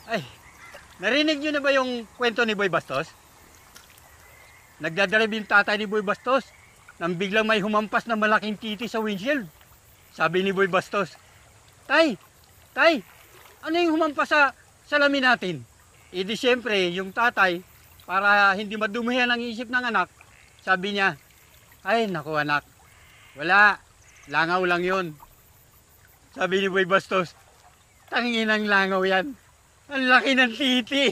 Ay, narinig niyo na ba yung kwento ni Boy Bastos? Nagdadrive yung tatay ni Boy Bastos nang biglang may humampas na malaking titi sa windshield. Sabi ni Boy Bastos, Tay, ano yung humampas sa salamin natin? E di siyempre, yung tatay, para hindi madumihan ang isip ng anak, sabi niya, ay naku anak, wala, langaw lang yun. Sabi ni Boy Bastos, tanginang langaw yan. Ang laki ng titi.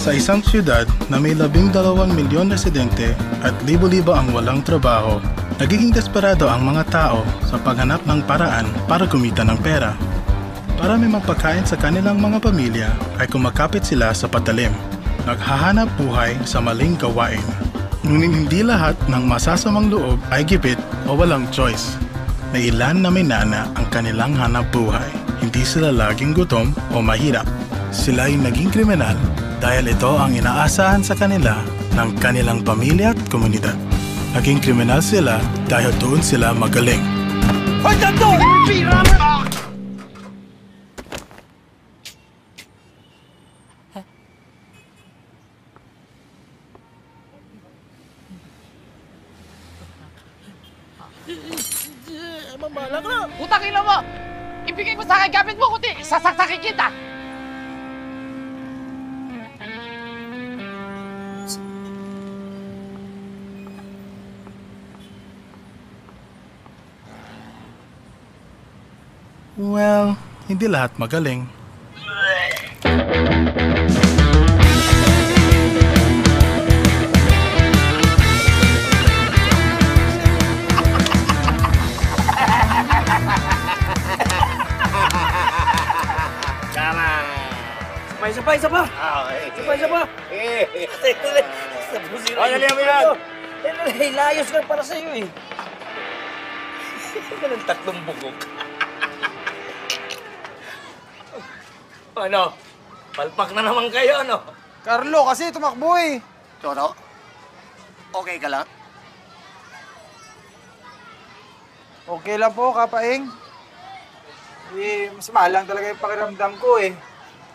Sa isang siyudad na may 12 milyon residente at libo-libo ang walang trabaho, nagiging desperado ang mga tao sa paghanap ng paraan para kumita ng pera. Para may mapagkain sa kanilang mga pamilya ay kumakapit sila sa patalim, naghahanap buhay sa maling gawain. Ngunit hindi lahat ng masasamang loob ay gipit o walang choice. May ilan na may nana ang kanilang hanap buhay. Hindi sila laging gutom o mahirap. Sila ay naging kriminal dahil ito ang inaasahan sa kanila ng kanilang pamilya at komunidad. Naging kriminal sila dahil doon sila magaling. Hoy, ganto! Pira mo! Mamala ka! Putang ina mo! Ibigay mo sa akin gamit mo, kundi sasaksakin kita! Well, hindi lahat magaling. Sabay, isa pa! Isa pa! Dali mo yan! Layos ka para sa'yo eh. Ito ng tatlong bugok. Ano? Palpak na naman kayo, ano? Carlo, kasi tumakbo eh. Toro, okay ka lang? Okay lang po, Kapaing. Eh, mas malang talaga yung pakiramdam ko eh.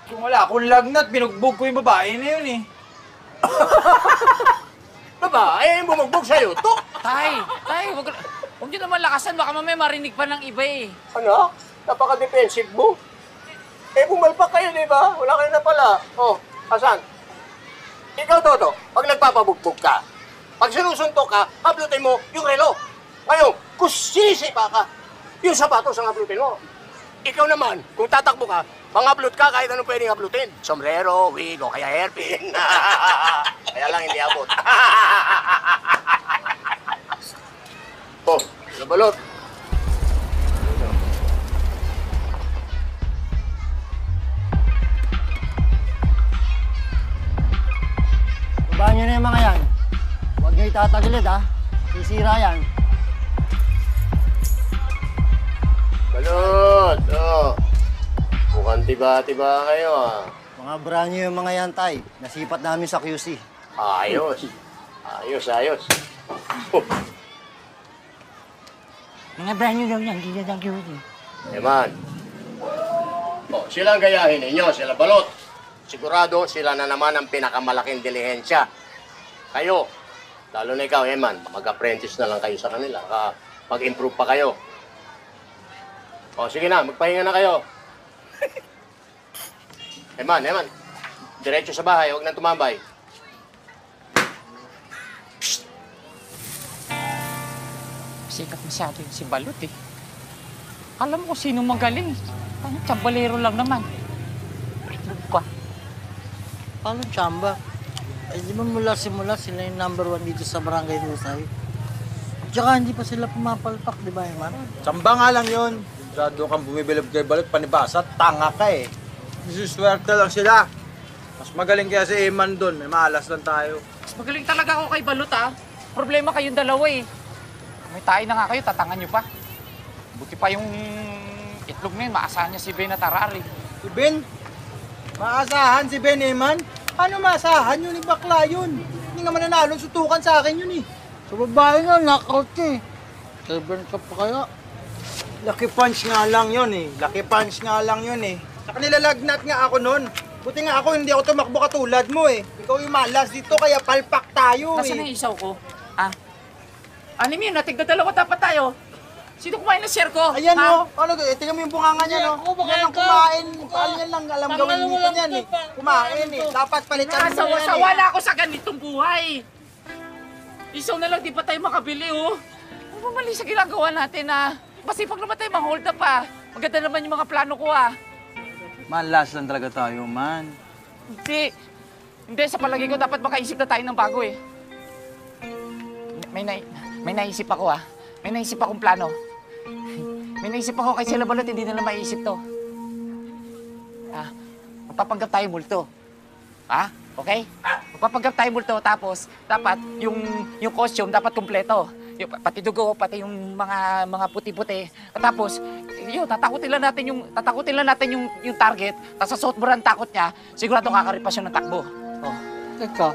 Kung wala akong lagnat, binugbog ko yung babae na yun eh. Babae, bumugbog sa'yo to. Tay, huwag niyo naman lakasan. Baka mamaya marinig pa ng iba eh. Ano? Napaka-defensive mo. Eh, bumalpak kayo, di ba? Wala kayo na pala. Oh, asan? Ikaw, Toto, pag nagpapabugbog ka, pag sinusuntok ka, hablutin mo yung relo. Ngayon, kung sinisipa ka, yung sapatos ang hablutin mo. Ikaw naman, kung tatakbo ka, pang-upload ka kahit anong pwedeng uploadin. Sombrero, wig, o kaya hairpin. Kaya lang hindi abot. Oh, nabalot. Babaan nyo na yung mga yan. Huwag nyo itatagilid ha. Sisira yan. Balot, oh. Mukhang tiba-tiba kayo, ah. Mga brand new yung mga yan, Tay. Nasipat namin sa QC. Ayos. Ayos. Mga brand new daw yan, hindi na QC. Eman. Oh, sila ang gayahin ninyo, sila balot. Sigurado sila na naman ang pinakamalaking dilihensya. Kayo, lalo na ikaw, Eman, mag-apprentice na lang kayo sa kanila. Mag-improve pa kayo. O, sige na, magpahinga na kayo. Eman, diretso sa bahay, huwag nang tumambay. Sikat masyado yung si Balot eh. Alam mo kung sino magaling. Ano, tsambalero lang naman. Ano ka? Paano tsamba? Ay, di ba mula simula sila yung #1 dito sa Barangay Husay? Tsaka hindi pa sila pumapalpak, di ba, Eman? Samba nga lang yun. Masyado kang bumibilib kay Balot, panibasa, tanga ka eh. Isuswerte lang sila. Mas magaling kaya si Eman doon, may malas lang tayo. Mas magaling talaga ako kay Balot ah. Problema kayong dalawa eh. May tayo na nga kayo, tatangan nyo pa. Buti pa yung itlog na yun, maasahan niya si Ben at Arari. Si Ben? Maasahan si Ben Eman? Paano maasahan yun? Bakla yun. Hindi nga mananalo, sutukan sa akin yun eh. Sa babae nga, knockout ka eh. 7 ka pa kaya. Lucky punch nga lang yun eh. Lucky punch nga lang yun eh. Saka nilalagnat nga ako nun. Buti nga ako, hindi ako tumakbo katulad mo eh. Ikaw yung malas dito, kaya palpak tayo Nasaan na eh. yung isaw ko? Ah? Anim yun, natigda dalawa dapat tayo. Sino kumain ng share ko? Ayan Ha? o. Ano, tingnan mo yung bunganga niya no. Ako, baka Yan ang ikaw. kumain. Paano yan lang alam gawin Pangalawa dito lang niyan to, eh. Kumain eh. Dapat palitan mo yan Nakasawa-sawa eh. na ako sa ganitong buhay. Isaw na lang, di pa tayo makabili, oh. Ano ba mali sa ginagawa natin, ah? Masipag naman tayo ma-hold up, ah. Maganda naman yung mga plano ko, ah. Malas lang talaga tayo, man. Hindi. Hindi, sa palagi ko, dapat makaisip na tayo ng bago, eh. May naisip ako, ah. May naisip akong plano. May naisip ako kay sila Balot, hindi nila maiisip to. Ah, magpapanggap tayo multo. Ha? Okay? Magpapanggap tayo multo, tapos dapat yung costume dapat kumpleto. Yung, pati dugo, pati yung mga puti-puti. Tapos, yun, tatakutin lang natin yung target. Tapos sa sobrang takot niya, sigurado kakaripas siya ng takbo. Oh. Teka,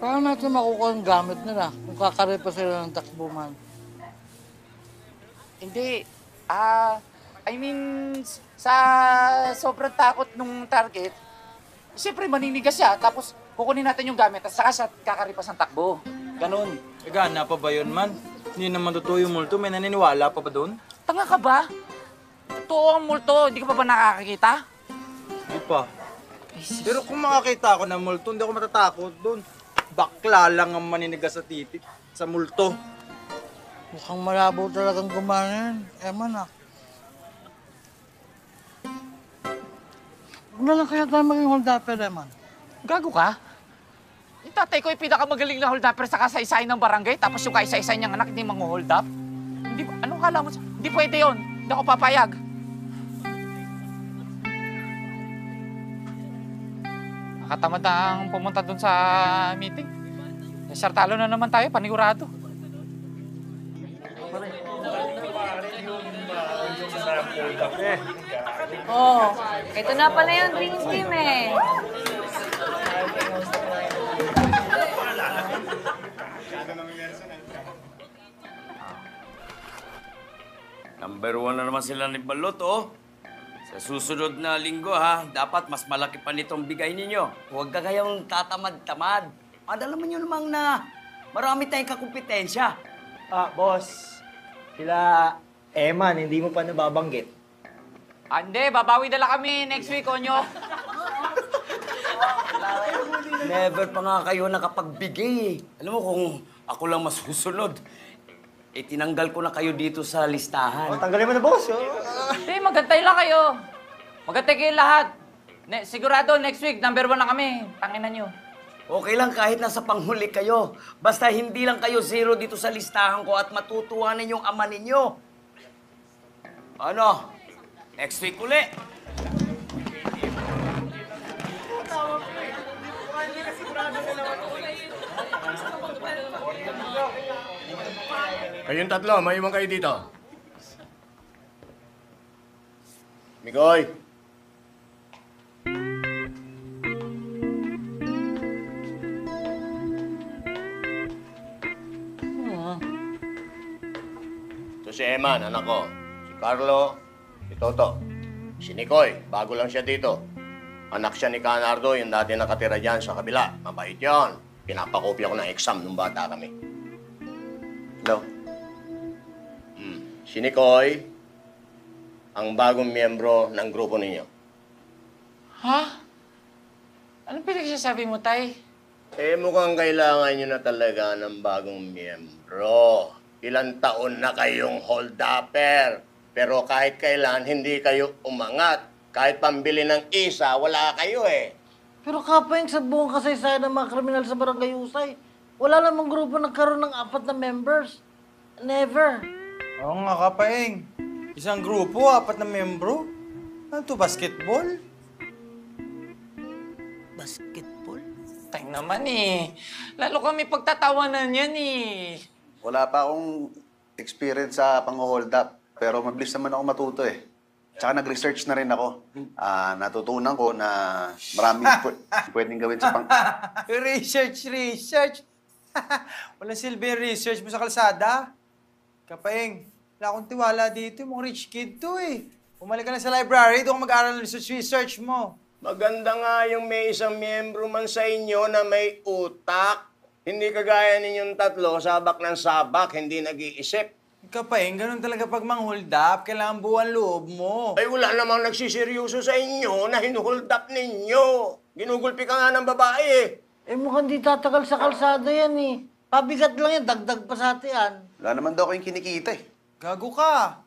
paano natin makukuha ang gamit nila kung kakaripa sila ng takbo man? Hindi. I mean, sa sobrang takot nung target, siyempre maninigas siya, tapos kukunin natin yung gamit, at saka siya kakaripas ng takbo. Ganon. Gana pa ba yun, man? Hindi naman totoo yung multo. May naniniwala pa ba doon? Tanga ka ba? Totoo ang multo, hindi ka pa ba nakakakita? Hindi pa. Pero kung makakita ako ng multo, hindi ako matatakot doon. Bakla lang ang maninigas sa titik. Sa multo. Mukhang malabo talagang gumana yan. Eman ah. Huwag na lang kaya tayo maging hold-upper, Eman. Gago ka? Yung tatay ko yung pinakamagaling na hold-upper sa kasaysayan ng barangay, tapos yung kaisa-isa niyang anak hindi mang-hold up? Hindi ba? Anong kala mo? Hindi pwede yun. Hindi ako papayag. Nakatamad na ang pumunta dun sa meeting. Sartalo na naman tayo, panigurado. Oh, ito na pala yung dream team eh. Number 1 na naman sila ni Balot, oh. Sa susunod na linggo, ha, dapat mas malaki pa nitong bigay ninyo. Huwag ka kayong tatamad-tamad. Alam mo nyo namang na marami tayong kakumpetensya. Boss, sila Eman, hindi mo pa nababanggit. Hindi, babawi na lang kami next week, Onyo. Never pa nga kayo nakapagbigay, eh. Alam mo, kung ako lang masusunod, tinanggal ko na kayo dito sa listahan. Tanggalin mo na, boss. Hindi, magantay lang kayo. Magantay kayo lahat. Sigurado, next week, number 1 na kami. Tanginan nyo. Okay lang kahit nasa panghuli kayo. Basta hindi lang kayo 0 dito sa listahan ko at matutuwa ninyong ama ninyo. Ano? Next week uli. Kayong tatlo, may iwan kayo dito. Mikoy. Ito si Eman, anak ko. Si Carlo, si Toto. Si Nicoy, bago lang siya dito. Anak siya ni Canardo, yung dati nakatira dyan sa kabila. Mabait yun. Pinapakopya ko ng exam nung bata kami. Hello? Si Nicoy, ang bagong miyembro ng grupo ninyo. Ha? Anong pinagsasabi mo, Tay? Mukhang kailangan nyo na talaga ng bagong miyembro. Ilang taon na kayong hold-upper. Pero kahit kailan, hindi kayo umangat. Kahit pambili ng isa, wala kayo eh. Pero kapayang sa buong kasaysayan ng mga kriminal sa Barangay Usay, wala namang grupo nagkaroon ng 4 na members. Never. Oo nga, kapaeng. Isang grupo, 4 na membro. Ano to, basketball? Basketball? Tay naman eh. Lalo kami pagtatawanan yan eh. Wala pa akong experience sa pang-hold up. Pero mabilis naman ako matuto eh. Tsaka nag-research na rin ako. Natutunan ko na maraming pwedeng gawin sa Research. Walang silbi research mo sa kalsada. Kapaeng, wala akong tiwala dito. Yung mga rich kid to eh. Umalik ka na sa library, doon ka mag-aaral ng research mo. Maganda nga yung may isang miyembro man sa inyo na may utak. Hindi kagaya ninyong tatlo, sabak ng sabak, hindi nag-iisip. Kapaeng, ganun talaga pag mang-hold up. Kailangan buwan loob mo. Ay wala namang nagsiseryoso sa inyo na hinuhold up ninyo. Ginugulpi ka nga ng babae eh. Mukhang di tatagal sa kalsada yan eh. Pabigat lang yan, dagdag pa sa atian. Wala naman daw kayong kinikita eh. Gago ka.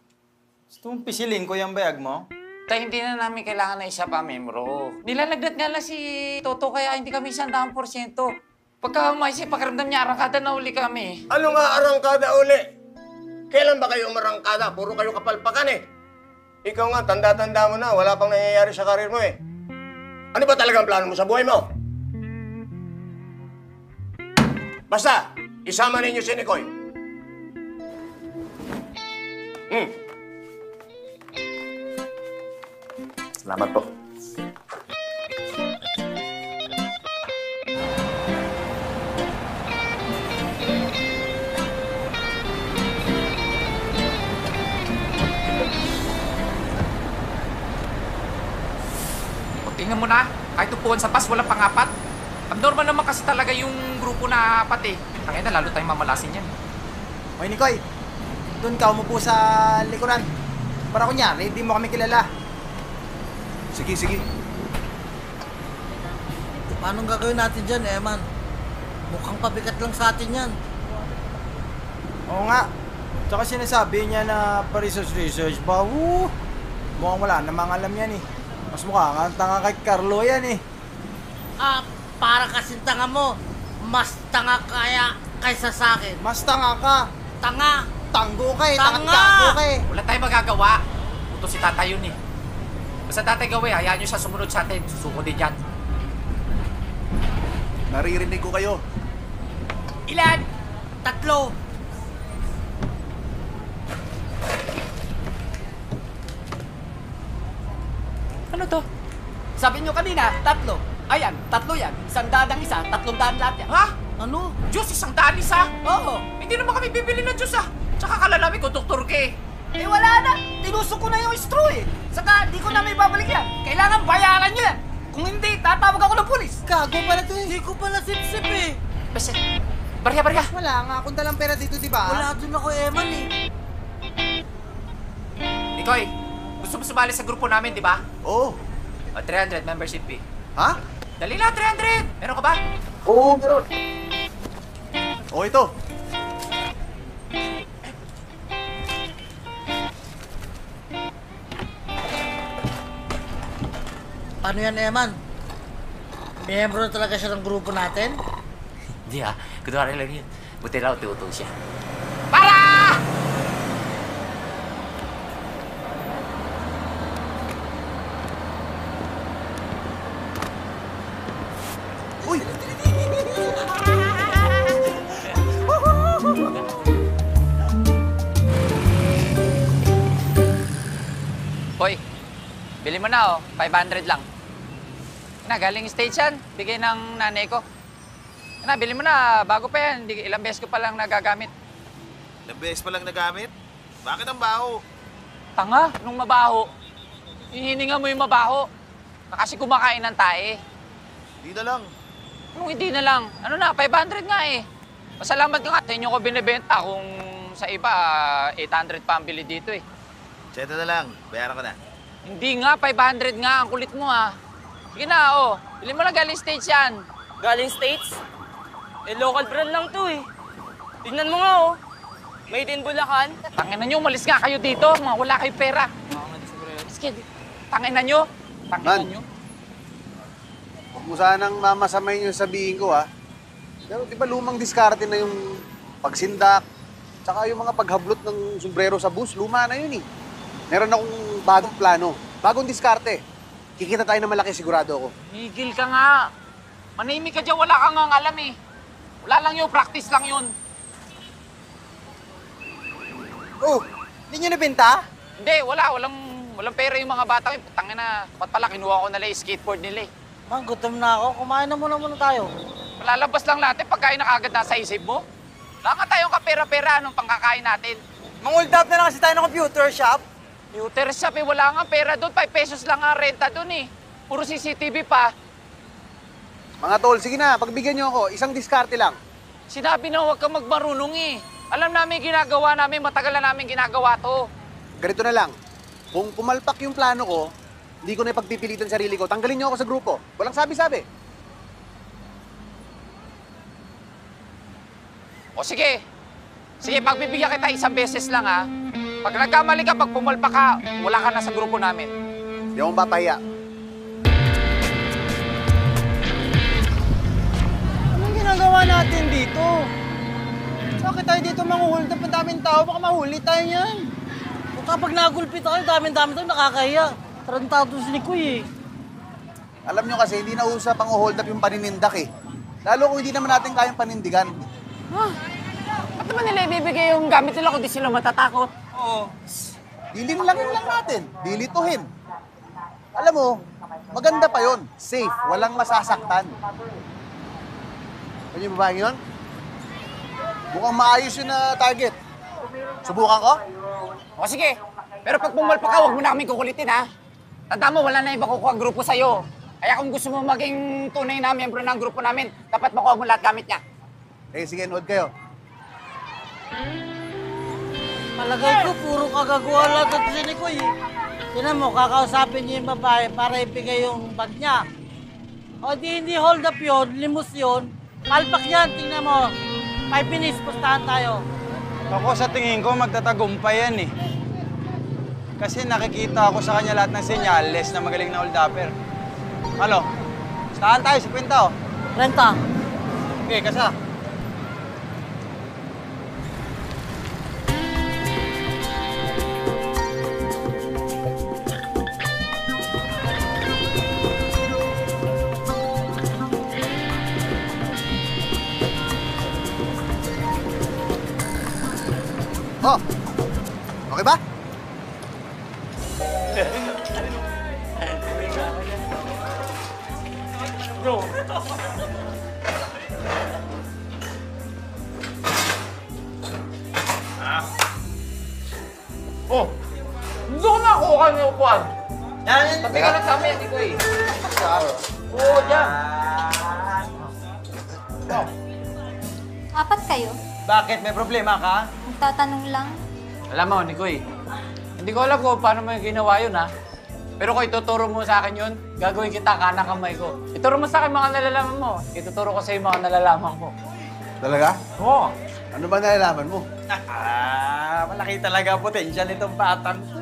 Gusto mong pisilin ko yung bayag mo? Tay, hindi na namin kailangan na isa pa, membro. Nilalagnat nga lang si Toto kaya hindi kami 100%. Pagka maisip pakiramdam niya, arangkada na uli kami. Ano nga arangkada uli? Kailan ba kayo marangkada? Puro kayo kapalpakan eh. Ikaw nga, tanda-tanda mo na. Wala pang nangyayari sa karir mo eh. Ano ba talagang plano mo sa buhay mo? Basta, isama ninyo si Nicoy. Salamat po. Tingnan mo na, kahit upuan sa bus, walang pangapat. Abnormal naman kasi talaga yung grupo na apat eh. Tangina, lalo tayong mamalasin yan. Hoy, Nicoy. Doon ka umupo sa likuran. Para kunyari, hindi mo kami kilala. Sige. Paano gagawin natin dyan, Eman? Mukhang pabigat lang sa atin yan. Oo nga. Tsaka sinasabi niya na pa-research ba? Mukhang wala namang alam yan eh. Mas mukha nga ang tanga kay Carlo yan eh. Para kasing tanga mo. Mas tanga kaya kaysa sa akin. Mas tanga ka. Tanga! Tanggo ka eh. Tanga! Tanggo ka eh. Wala tayong magagawa. Uto si tatay yun eh. Basta tatay gawin, hayaan nyo siya sumunod sa atin. Susuko din dyan. Naririnig ko kayo. Ilan? 3. Ano to? Sabi nyo kanina, 3. Ayan, 3 yan. 100 ang isa, 300 lahat yan. Ha? Ano? Diyos, 100 isa? Oo. Hindi naman kami bibili ng Diyos ah. Tsaka kalalami ko, doktor ka eh. Eh wala na. Tinusok ko na yung straw eh. Saka di ko na may babalik yan. Kailangan bayaran nyo yan. Kung hindi, tatawag ako ng pulis. Gago pala to eh. Hindi ko pala sip-sip eh. Basta, barya. Wala nga akong dalang pera dito, di ba? Wala dun ako, Eman eh. Nikoy, gusto mo sumali sa grupo namin, di ba? Oo. 300 membership fee. Ha? Dali na, 300! Meron ka ba? Oo, meron. O, ito. Paano yan, Eman? Miyembro na talaga siya ng grupo natin? Hindi ah, kunwari lang yun. Buti raw, tiuto siya. Para! Uy! Hoy, bili mo na oh, 500 lang. Na, galing stage yan, bigay ng nanay ko. Na, bili mo na, bago pa yan, ilang beses ko pa lang nagagamit. Ilang beses pa lang nagamit? Bakit ang baho? Tanga, nung mabaho. Hihininga mo yung mabaho. Kasi kumakain ng tae. Di na lang. Anong hindi na lang? Ano na, 500 nga eh. Pasalamat ka nga, sa inyo ko binibenta kung sa iba, 800 pa ang bili dito eh. Seta na lang, bayaran ka na. Hindi nga, 500 nga, ang kulit mo ah. Sige na, oh. Bili mo na galing States yan. Galing States? Eh, local brand lang to eh. Tingnan mo nga oh. Made in Bulacan. Tanginan nyo, umalis nga kayo dito. Mga wala kayo pera. Sige, tanginan nyo. Tanginan nyo. Huwag mo sanang mamasamay yung sabihin ko, ha? Pero di ba lumang diskarte na yung pagsindak, tsaka yung mga paghablot ng sombrero sa bus, luma na yun, eh. Meron akong bagong plano. Bagong diskarte. Kikita tayo na malaki, sigurado ako. Migil ka nga. Manahimik ka dyan, wala kang nga alam eh. Wala lang yun, practice lang yun. Oh, hindi nyo nabenta? Hindi, walang pera yung mga bata. Tangin na, ba't pala kinuha ko nila yung skateboard nila eh. Man, gutom na ako. Kumain na muna tayo. Malalabas lang natin pagkain na kagad nasa isip mo. Wala ka tayong kapera-pera, anong pangkakain natin? Mang-hold up na lang kasi tayo ng computer shop. Computer shop eh, wala nga pera doon. 5 pesos lang ang renta doon eh. Puro CCTV pa. Mga tol, sige na, pagbigyan nyo ako. Isang diskarte lang. Sinabi na huwag kang magmarunong eh. Alam namin ginagawa namin, matagal na namin ginagawa to. Ganito na lang. Kung pumalpak yung plano ko, hindi ko na ipagpipilitan sarili ko. Tanggalin nyo ako sa grupo. Walang sabi-sabi. O sige. Sige, pagbibigyan kita isang beses lang ha. Pag nagkamali ka, pag pumalpak ka, wala ka na sa grupo namin. Hindi akong papahiya. Anong ginagawa natin dito? Bakit tayo dito mang-hold up? Ang daming tao, baka mahuli tayo yan. Kung kapag nagulpit ako, dami-dami tayo nakakahiya. Tarantado si Nikoy eh. Alam nyo kasi, hindi na usap ang hold up yung paninindak eh. Lalo kung hindi naman natin kayang panindigan. Ba't naman nila ibibigay yung gamit nila kung di sila matatakot? Oo. Dilin lang natin. Dilituhin. Alam mo, maganda pa yon. Safe. Walang masasaktan. Ano yung babaeng yun? Mukhang maayos yun na target. Subukan ko? O sige, pero pag pumalpak ka, huwag mo na kami kukulitin ha. Tanda mo, wala na iba kukuha ang grupo sa'yo. Kaya kung gusto mo maging tunay na miyembro ng grupo namin, dapat makuha mo lahat gamit niya. Eh, sige, nood kayo. Palagay ko, puro kagagawa lang ito si Nikoy eh. Tinan mo, kakausapin niya yung babae para ibigay yung bag niya. O di hindi hold up yun, limos yun. Palpak yan, tingnan mo. 5 minutes, pustahan tayo. Ako sa tingin ko, magtatagumpay yan eh. Kasi nakikita ako sa kanya lahat ng senyales na magaling na hold upper. Ano? Stahan tayo, 50 oh. Renta. Okay, kasa. Oh, okay ba? Oh, doon na ako ka ng upuan. Yan. Tabi ka lang sa amin, hindi ko eh. Oo, dyan. Apat kayo? Bakit? May problema ka? Magtatanong lang. Alam mo, Nikoy, hindi ko alam kung paano mo ginawa yun, ha? Pero kung ituturo mo sa akin yun, gagawin kita kanang kamay ko. Ituro mo sa akin mga nalalaman mo. Ituturo ko sa iyo mga nalalaman ko. Talaga? Oo. Ano ba nalalaman mo? Malaki talaga potential nitong batang to.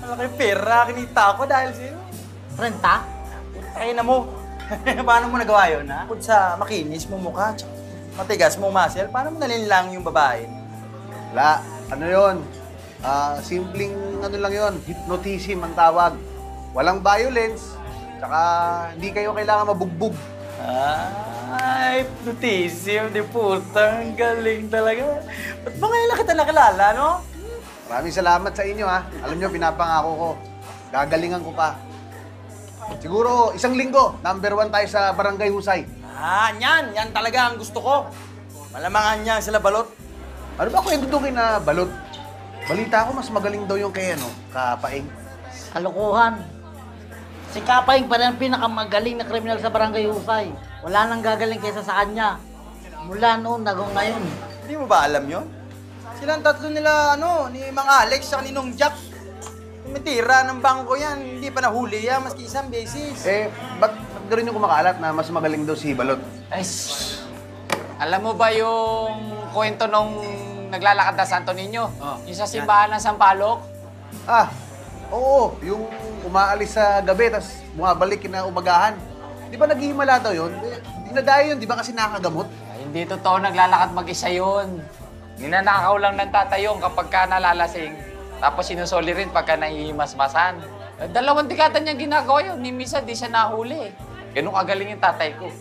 Malaki pera, kinita ko dahil sa'yo. Renta? Ay na mo. Paano mo nagawa yun, ha? Bukod sa makinis mo mukha, tsaka matigas mo muscle, paano mo nalinlang yung babae? Wala. Ano yun? Simpleng ano lang yun, hypnotism ang tawag. Walang violence, tsaka hindi kayo kailangan mabugbog. Ay, hypnotism, di puta. Ang galing talaga. Ba't ba ngayon lang kita nakilala, no? Maraming salamat sa inyo ha. Alam nyo, pinapangako ko. Gagalingan ko pa. Siguro, 1 linggo, number 1 tayo sa Barangay Husay. Yan. Yan talaga ang gusto ko. Malamangan niya sila balot. Ano ba kwento doon kay na balot? Balita ko, mas magaling daw yung kay Kapaing. Kalokohan. Si Kapaing pa rin ang pinakamagaling na kriminal sa Barangay Husay. Wala nang gagaling kaysa sa kanya. Mula noon, hanggang ngayon. Hindi mo ba alam yun? Silang tatlo nila, ni Mang Alex sa Ninong Jack. Tumitira ng bangko yan. Hindi pa nahuli yan, maski isang beses. Ba't rin yung kumakalat na mas magaling daw si Balot? Ay, alam mo ba yung kwento nung naglalakad na Santo Niño? Yung sa simbahan ng Sampaloc? Oo. Yung umaalis sa gabi, tas bumabalik na umagahan. Di ba naghihimala daw yun? Dinadayo yun, di ba kasi nakagamot? Ay, hindi totoo, naglalakad mag-isa yun. Ninanakaw lang ng tatayong kapag ka nalalasing. Tapos sinusoli rin pagka nahihimasmasan. 2 dekada niyang ginagawa yun. Ni Misa, di siya nahuli. Ganun kagaling yung tatay ko.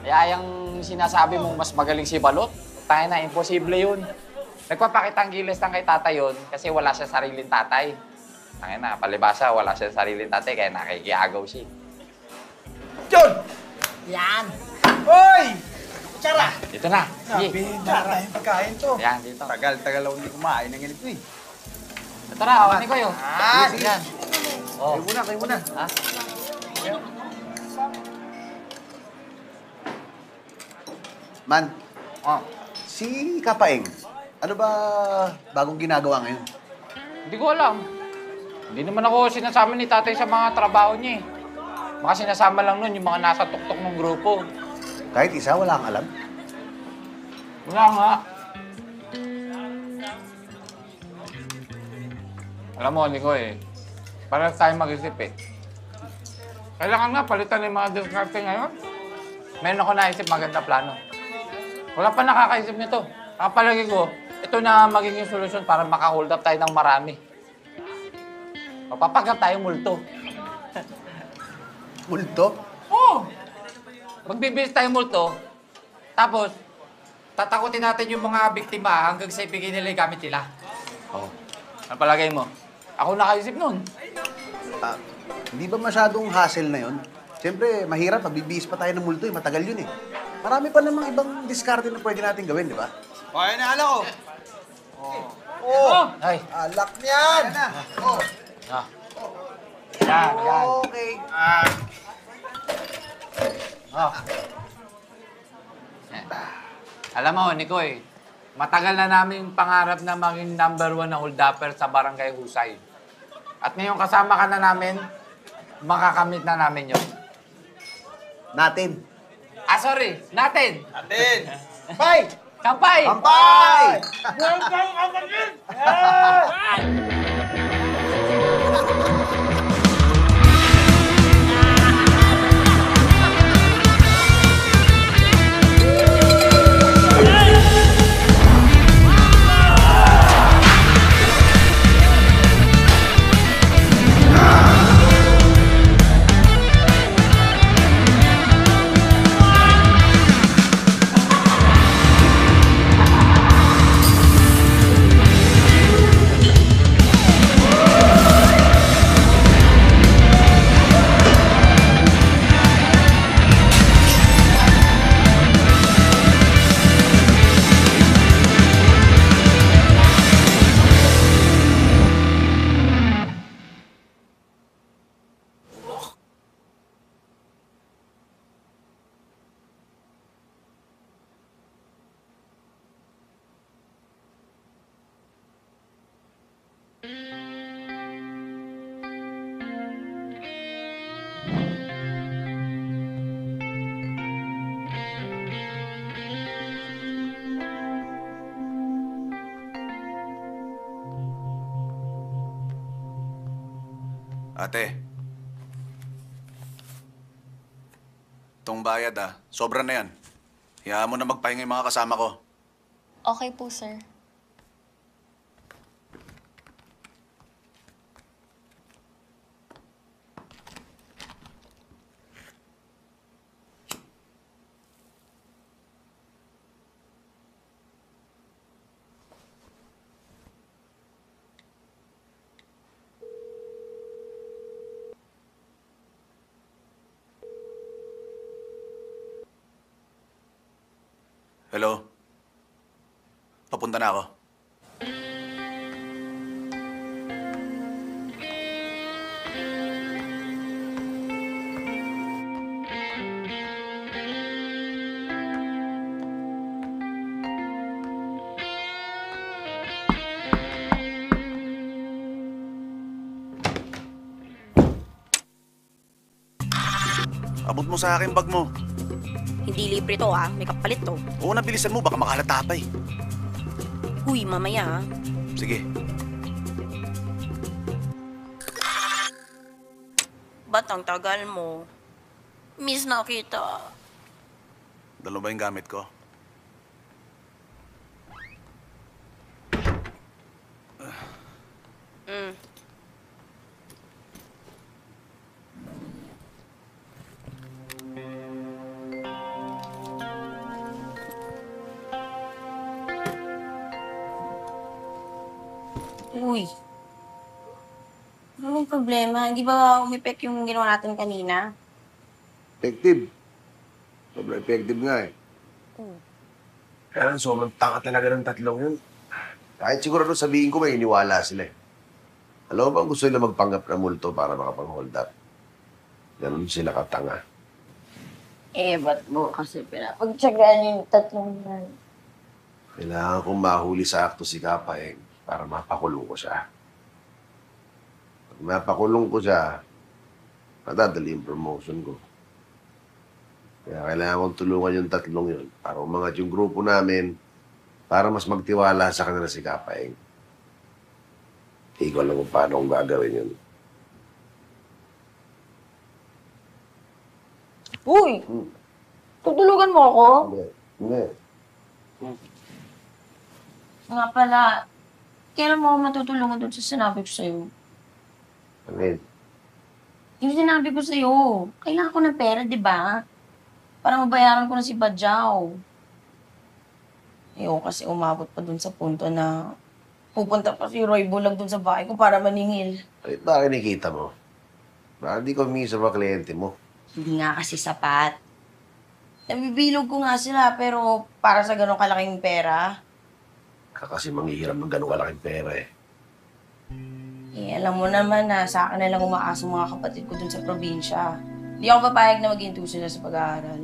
Kaya yung sinasabi mong mas magaling si Balot, tayo na, imposible yun. Nagpapakitang gilas lang kay tatay yun kasi wala siya sariling tatay. Tangin na, palibasa, wala siya sariling tatay kaya nakikiagaw siya. John! Yan. Hoy! Tsara! Dito na. Sige. Tsara yung pagkain to. Yan, dito. Tagal ako hindi kumain ng ganito eh. Tara, awan ko yun. Sige. Yan. Oh. Kayo muna. Ha? Man, Oh. si Kapaeng, ano ba bagong ginagawa ngayon? Hindi ko alam. Hindi naman ako sinasama ni tatay sa mga trabaho niya eh. Baka sinasama lang nun yung mga nasa tuktok ng grupo. Kahit isa, wala kang alam. Wala nga. Alam mo, Nico eh. Para tayo mag-isip eh. Kailangan nga palitan yung mga diskarte ngayon. Meron ako naisip maganda plano. Wala pa nakakaisip nito. Kapalagi ko, ito na magiging solusyon para maka-hold up tayo ng marami. Papapagap tayo multo. Multo? Oo! Magbibis tayo multo, tapos tatakutin natin yung mga biktima hanggang sa ibigay nila yung gamit nila. Oo. Ano palagay mo? Ako nakaisip nun. Hindi ba masyadong hassle na yun? Siyempre, mahirap. Magbibihis pa tayo ng multo eh. Matagal yun eh. Marami pa namang ibang diskarte na pwede natin gawin, di ba? O, yan na, ko. Ay. Alak niyan! Oh. Ah. Yan. Okay. Oh. Alam mo, Nicoy, matagal na namin pangarap na maging #1 na hold-upper sa Barangay Husay. At ngayon kasama ka na namin, makakamit na namin yun. Natin. Sorry, natin! Atin! Bye! Kampay! Kampay! Welcome, kapatid! Ate. Itong bayad sobra na yan. Hayaan mo na magpahinga yung mga kasama ko. Okay po, sir. Hello? Papunta na ako. Abot mo sa akin bag mo. Hindi libre to may kapalit to. Oo, nabilisan mo, baka makahalata pa eh. Uy, mamaya Sige. Ba't ang tagal mo? Miss na kita. Dalawa ba yung gamit ko? Uy. Ano yung problema? Hindi ba umipek yung ginawa natin kanina? Effective. Sobrang effective nga eh. Kaya sobrang tanga talaga ng tatlong yun. Kahit siguro sabihin ko may iniwala sila eh. Alam mo bang gusto nila magpanggap na multo para makapang-hold up? Ganun sila katanga. Ba't mo kasi pinapagtsagaan yung tatlong yan? Kailangan kong mahuli sa akto si Kapaeng para mapakulong ko siya. Pag mapakulong ko siya, madadali yung promotion ko. Kaya kailangan kong tulungan yung tatlong yun para umangat yung grupo namin para mas magtiwala sa kanila si Kapaeng. Hindi ko alam kung paano kong gagawin yun. Uy! Tutulugan mo ako? Hindi. Nga pala, kailan mo ako matutulungan doon sa sinabi ko sa'yo? Amin. Yung sinabi ko sa'yo, kailangan ko ng pera, di ba? Para mabayaran ko na si Badyaw. Ayoko kasi umabot pa dun sa punto na pupunta pa si Roy Bulag dun sa bahay ko para maningil. Ay, bakit nakikita mo? Bakit di ko humingi sa mga kliyente mo? Hindi nga kasi sapat. Nabibilog ko nga sila, pero para sa ganong kalaking pera. Kasi manghihiram ng ganun kalaking pera eh. Alam mo naman na sa akin na lang umaasa mga kapatid ko dun sa probinsya. Hindi ako papayag na maging sila sa pag-aaral.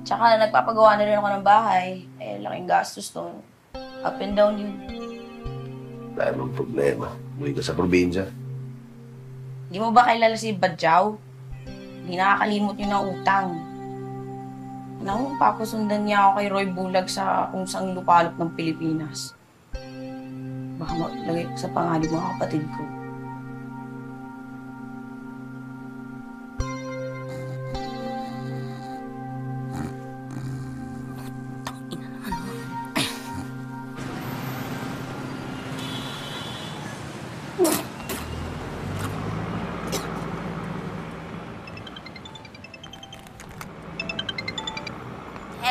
Tsaka nagpapagawa na rin ako ng bahay. Laking gastos doon. Up and down yun. Dahil mong problema. Umuwi ka sa probinsya. Di mo ba kilala si Badyaw? Hindi nakakalimot yun ng utang. Naku, papasundan niya ako kay Roy Bulag sa kung saan lupalop ng Pilipinas. Baka maglagay ko sa pangalan mga kapatid ko.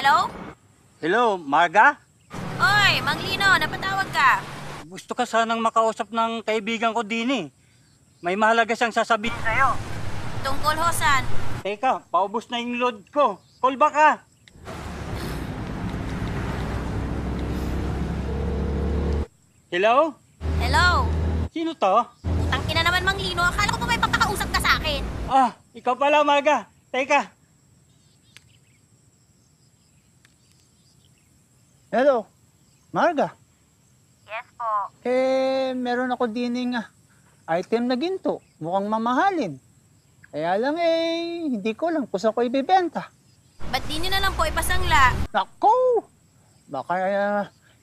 Hello? Hello, Marga? Oy, Mang Lino, napatawag ka. Gusto ka sanang makausap ng kaibigan ko din eh. May mahalaga siyang sasabihin sa'yo. Tungkol hosan. Teka, paubos na yung load ko. Call back ka. Hello? Hello? Sino to? Tangina naman, Mang Lino. Akala ko pa may papakausap ka sa akin. Ah, ikaw pala, Marga. Teka. Hello, Marga. Yes po. Meron ako dining item na ginto. Mukhang mamahalin. Kaya lang hindi ko lang kung saan ko ibibenta. Ba't di nyo na lang po ipasangla? Naku! Baka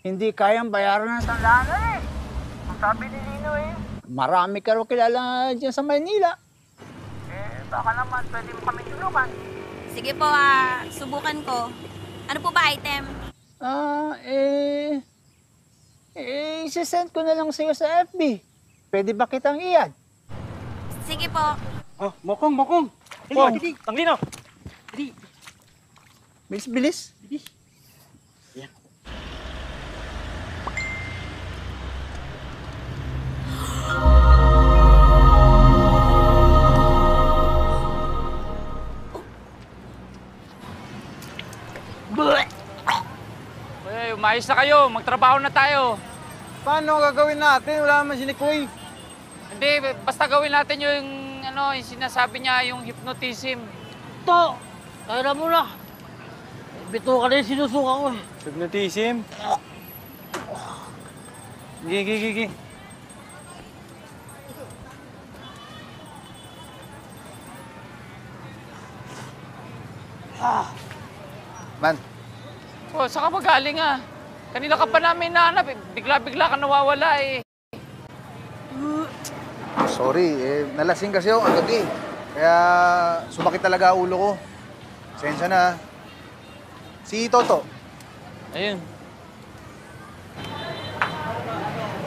hindi kayang bayaran ng sandala eh. Ang sabi ni Lino marami ka rin kilala dyan sa Maynila. Baka naman pwede mo kami tulungan. Sige po, subukan ko. Ano po ba item? Isisend ko na lang sa'yo sa FB. Pwede ba kitang iyan? Sige po. Oh, mokong. Dili, Panglino. Dili. Bilis. Yan. Umayos na kayo. Magtrabaho na tayo. Paano gagawin natin? Wala naman si Nikoy. Hindi, basta gawin natin yung, yung sinasabi niya, yung hypnotism. To! Kaya mo na. Bito ka na yung sinusuka ko eh. Hypnotism? Gigi. Man. Oh, saan ka ba galing Kanina ka pa namin nahanap. Bigla-bigla ka nawawala eh. Sorry, nalasing kasi ako kagabi. Kaya sumakit talaga ulo ko. Sensya na. Si Toto. Ayun.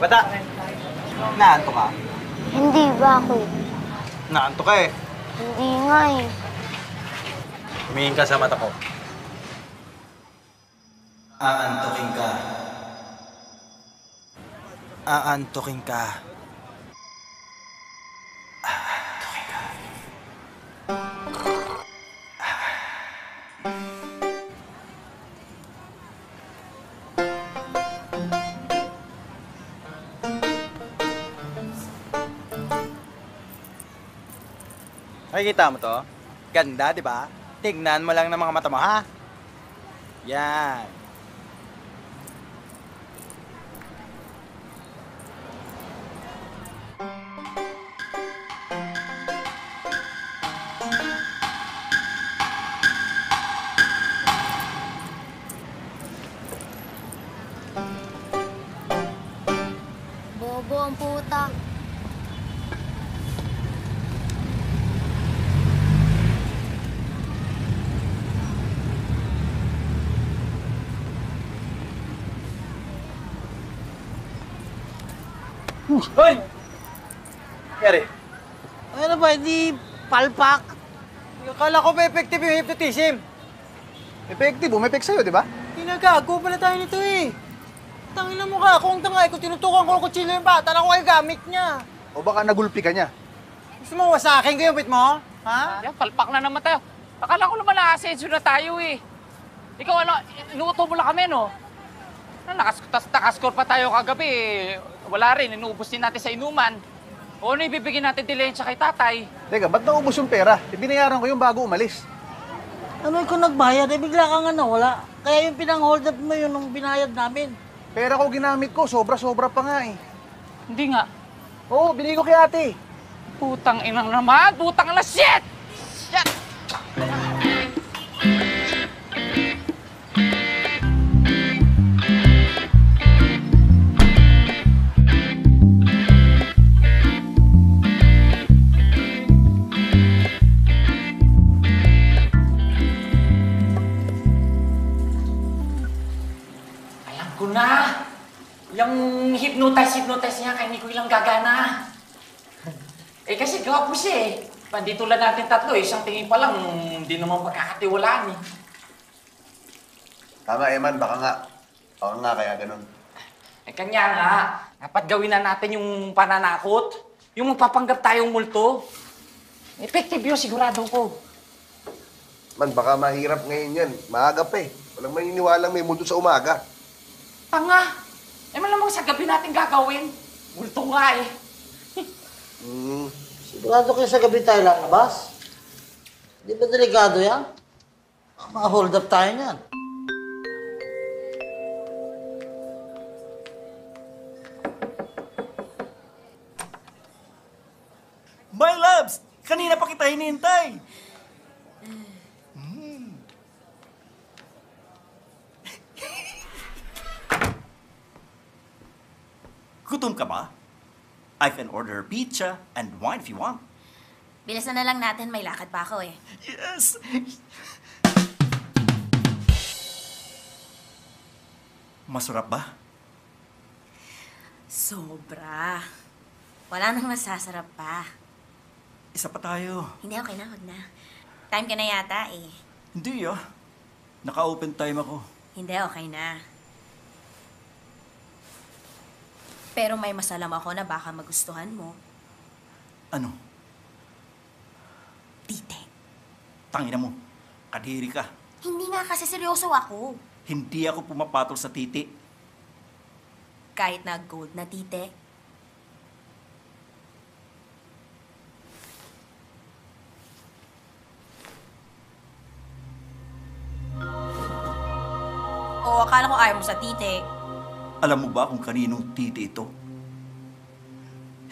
Bata, naanto ka? Hindi ba ako? Naanto ka eh. Hindi nga eh. Tumingin ka sa mata ko. Aantukin ka. Aantukin ka. Nakikita mo to? Ganda, di ba? Tignan mo lang ng mga mata mo, ha? Yan. Bobo ang puta. Hoy! Yari. Ano ba, hindi palpak? Akala ko ba effective yung hypnotism? Effective, umepek sa'yo, di ba? Pinagago pala tayo nito eh. Tangina mo ka, kung tangay ko, tinutukan ko ng kutsilyo yung bata na ko ay gamit niya. O baka nagulpi ka niya? Gusto mo wasakin ko yung bit mo? Ha? Yan, palpak na naman tayo. Akala ko naman na-ascenso na tayo eh. Ikaw ano, inuuto mo lang kami, no? Nakascore pa tayo kagabi eh. Wala rin, inuubos din natin sa inuman. O ano ibibigyan natin dilensya kay tatay? Teka, ba't naubos yung pera? Binayaran ko yung bago umalis. Ano kung nagbayad, bigla kang nawala. Kaya yung pinang-hold up mo yun nung binayad namin. Pera ko ginamit ko, sobra-sobra pa nga eh. Hindi nga. Oo, binigay ko kay ate. Putang inang naman! Putang na shit! Shit! Ko na! Yung hypnotize niya, kaya hindi ko ilang gagana. Eh kasi gawa po siya eh. Pandito lang natin tatlo eh. Isang tingin pa lang, hindi naman pagkakatiwalaan eh. Tama, Eman, baka nga kaya ganun. Eh kanya nga, dapat gawin na natin yung pananakot. Yung magpapanggap tayong multo. Effective yun, sigurado ko. Man, baka mahirap ngayon yan. Maaga pa eh. Walang maniniwalang may multo sa umaga. Tanga! Eh malamang sa gabi natin gagawin. Multo nga eh. Sigurado kayo sa gabi tayo lalabas? Di ba delikado yan? Ma-hold up tayo niyan. My loves! Kanina pa kita hinihintay! Gutom ka ba? I can order pizza and wine if you want. Bilisan na lang natin, may lakad pa ako eh. Yes! Masarap ba? Sobra. Wala nang masasarap pa. Isa pa tayo. Hindi, okay na, huwag na. Time ka na yata eh. Hindi ah. Naka-open time ako. Hindi, okay na. Pero may masalam ako na baka magustuhan mo. Ano? Tite. Tangina mo. Kadiri ka. Hindi nga kasi seryoso ako. Hindi ako pumapatol sa titi. Kahit na gold na tite. O akala ko ayaw mo sa tite. Alam mo ba kung kaninong titi ito?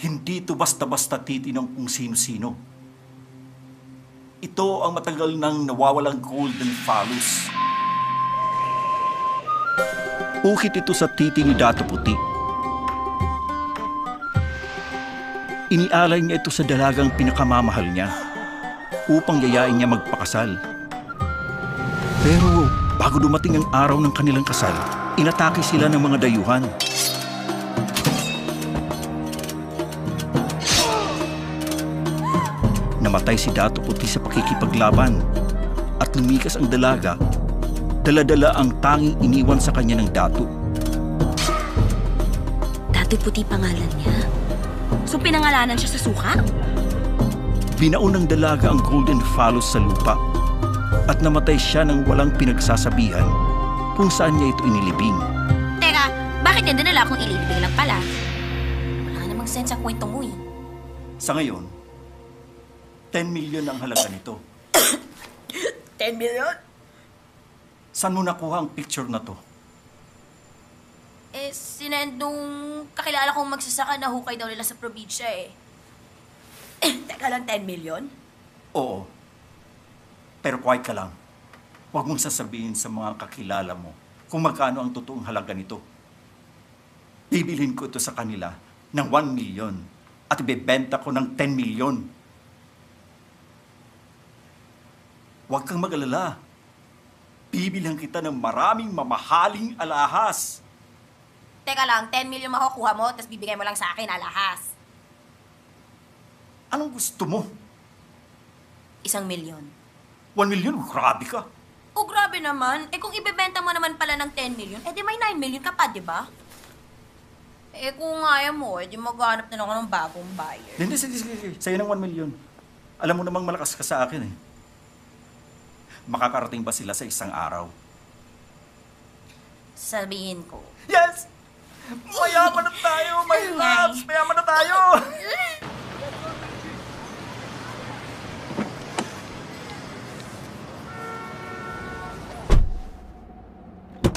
Hindi ito basta-basta titi ng kung sino-sino. Ito ang matagal nang nawawalang golden phallus. Ukit ito sa titi ni Dato Puti. Inialay niya ito sa dalagang pinakamamahal niya upang yayain niya magpakasal. Pero bago dumating ang araw ng kanilang kasal, inatake sila ng mga dayuhan. Namatay si Dato Puti sa pakikipaglaban at lumikas ang dalaga, dala-dala ang tanging iniwan sa kanya ng dato. Pati puti pangalan niya. So pinangalanan siya sa suka? Binaunang dalaga ang golden phallus sa lupa at namatay siya nang walang pinagsasabihan kung saan niya ito inilibing. Teka, bakit niya dinala kung ililibing lang pala? Wala namang sense ang kwento mo eh. Sa ngayon, 10 million ang halaga nito. 10 million? Saan mo nakuha ang picture na to? Eh, sinend nung kakilala kong magsasaka na hukay daw nila sa probinsya eh. Teka lang, 10 million? Oo. Pero quiet ka lang. Huwag mong sasabihin sa mga kakilala mo kung magkano ang totoong halaga nito. Bibilhin ko ito sa kanila ng 1 million at ibebenta ko ng 10 million. Huwag kang mag-alala. Bibilhan kita ng maraming mamahaling alahas. Teka lang, 10 million makukuha mo, tapos bibigay mo lang sa akin alahas. Anong gusto mo? 1 million. 1 million? Grabe ka. Oh, grabe naman. Eh kung ibebenta mo naman pala ng 10 million, eh di may 9 million ka pa, di ba? Eh kung ayaw mo, eh di maghanap na lang ako ng bagong buyer. Hindi, sige. Sa'yo ng 1 million. Alam mo namang malakas ka sa akin eh. Makakarating ba sila sa isang araw? Sabihin ko. Yes! Mayaman na tayo, my loves! Mayaman na tayo!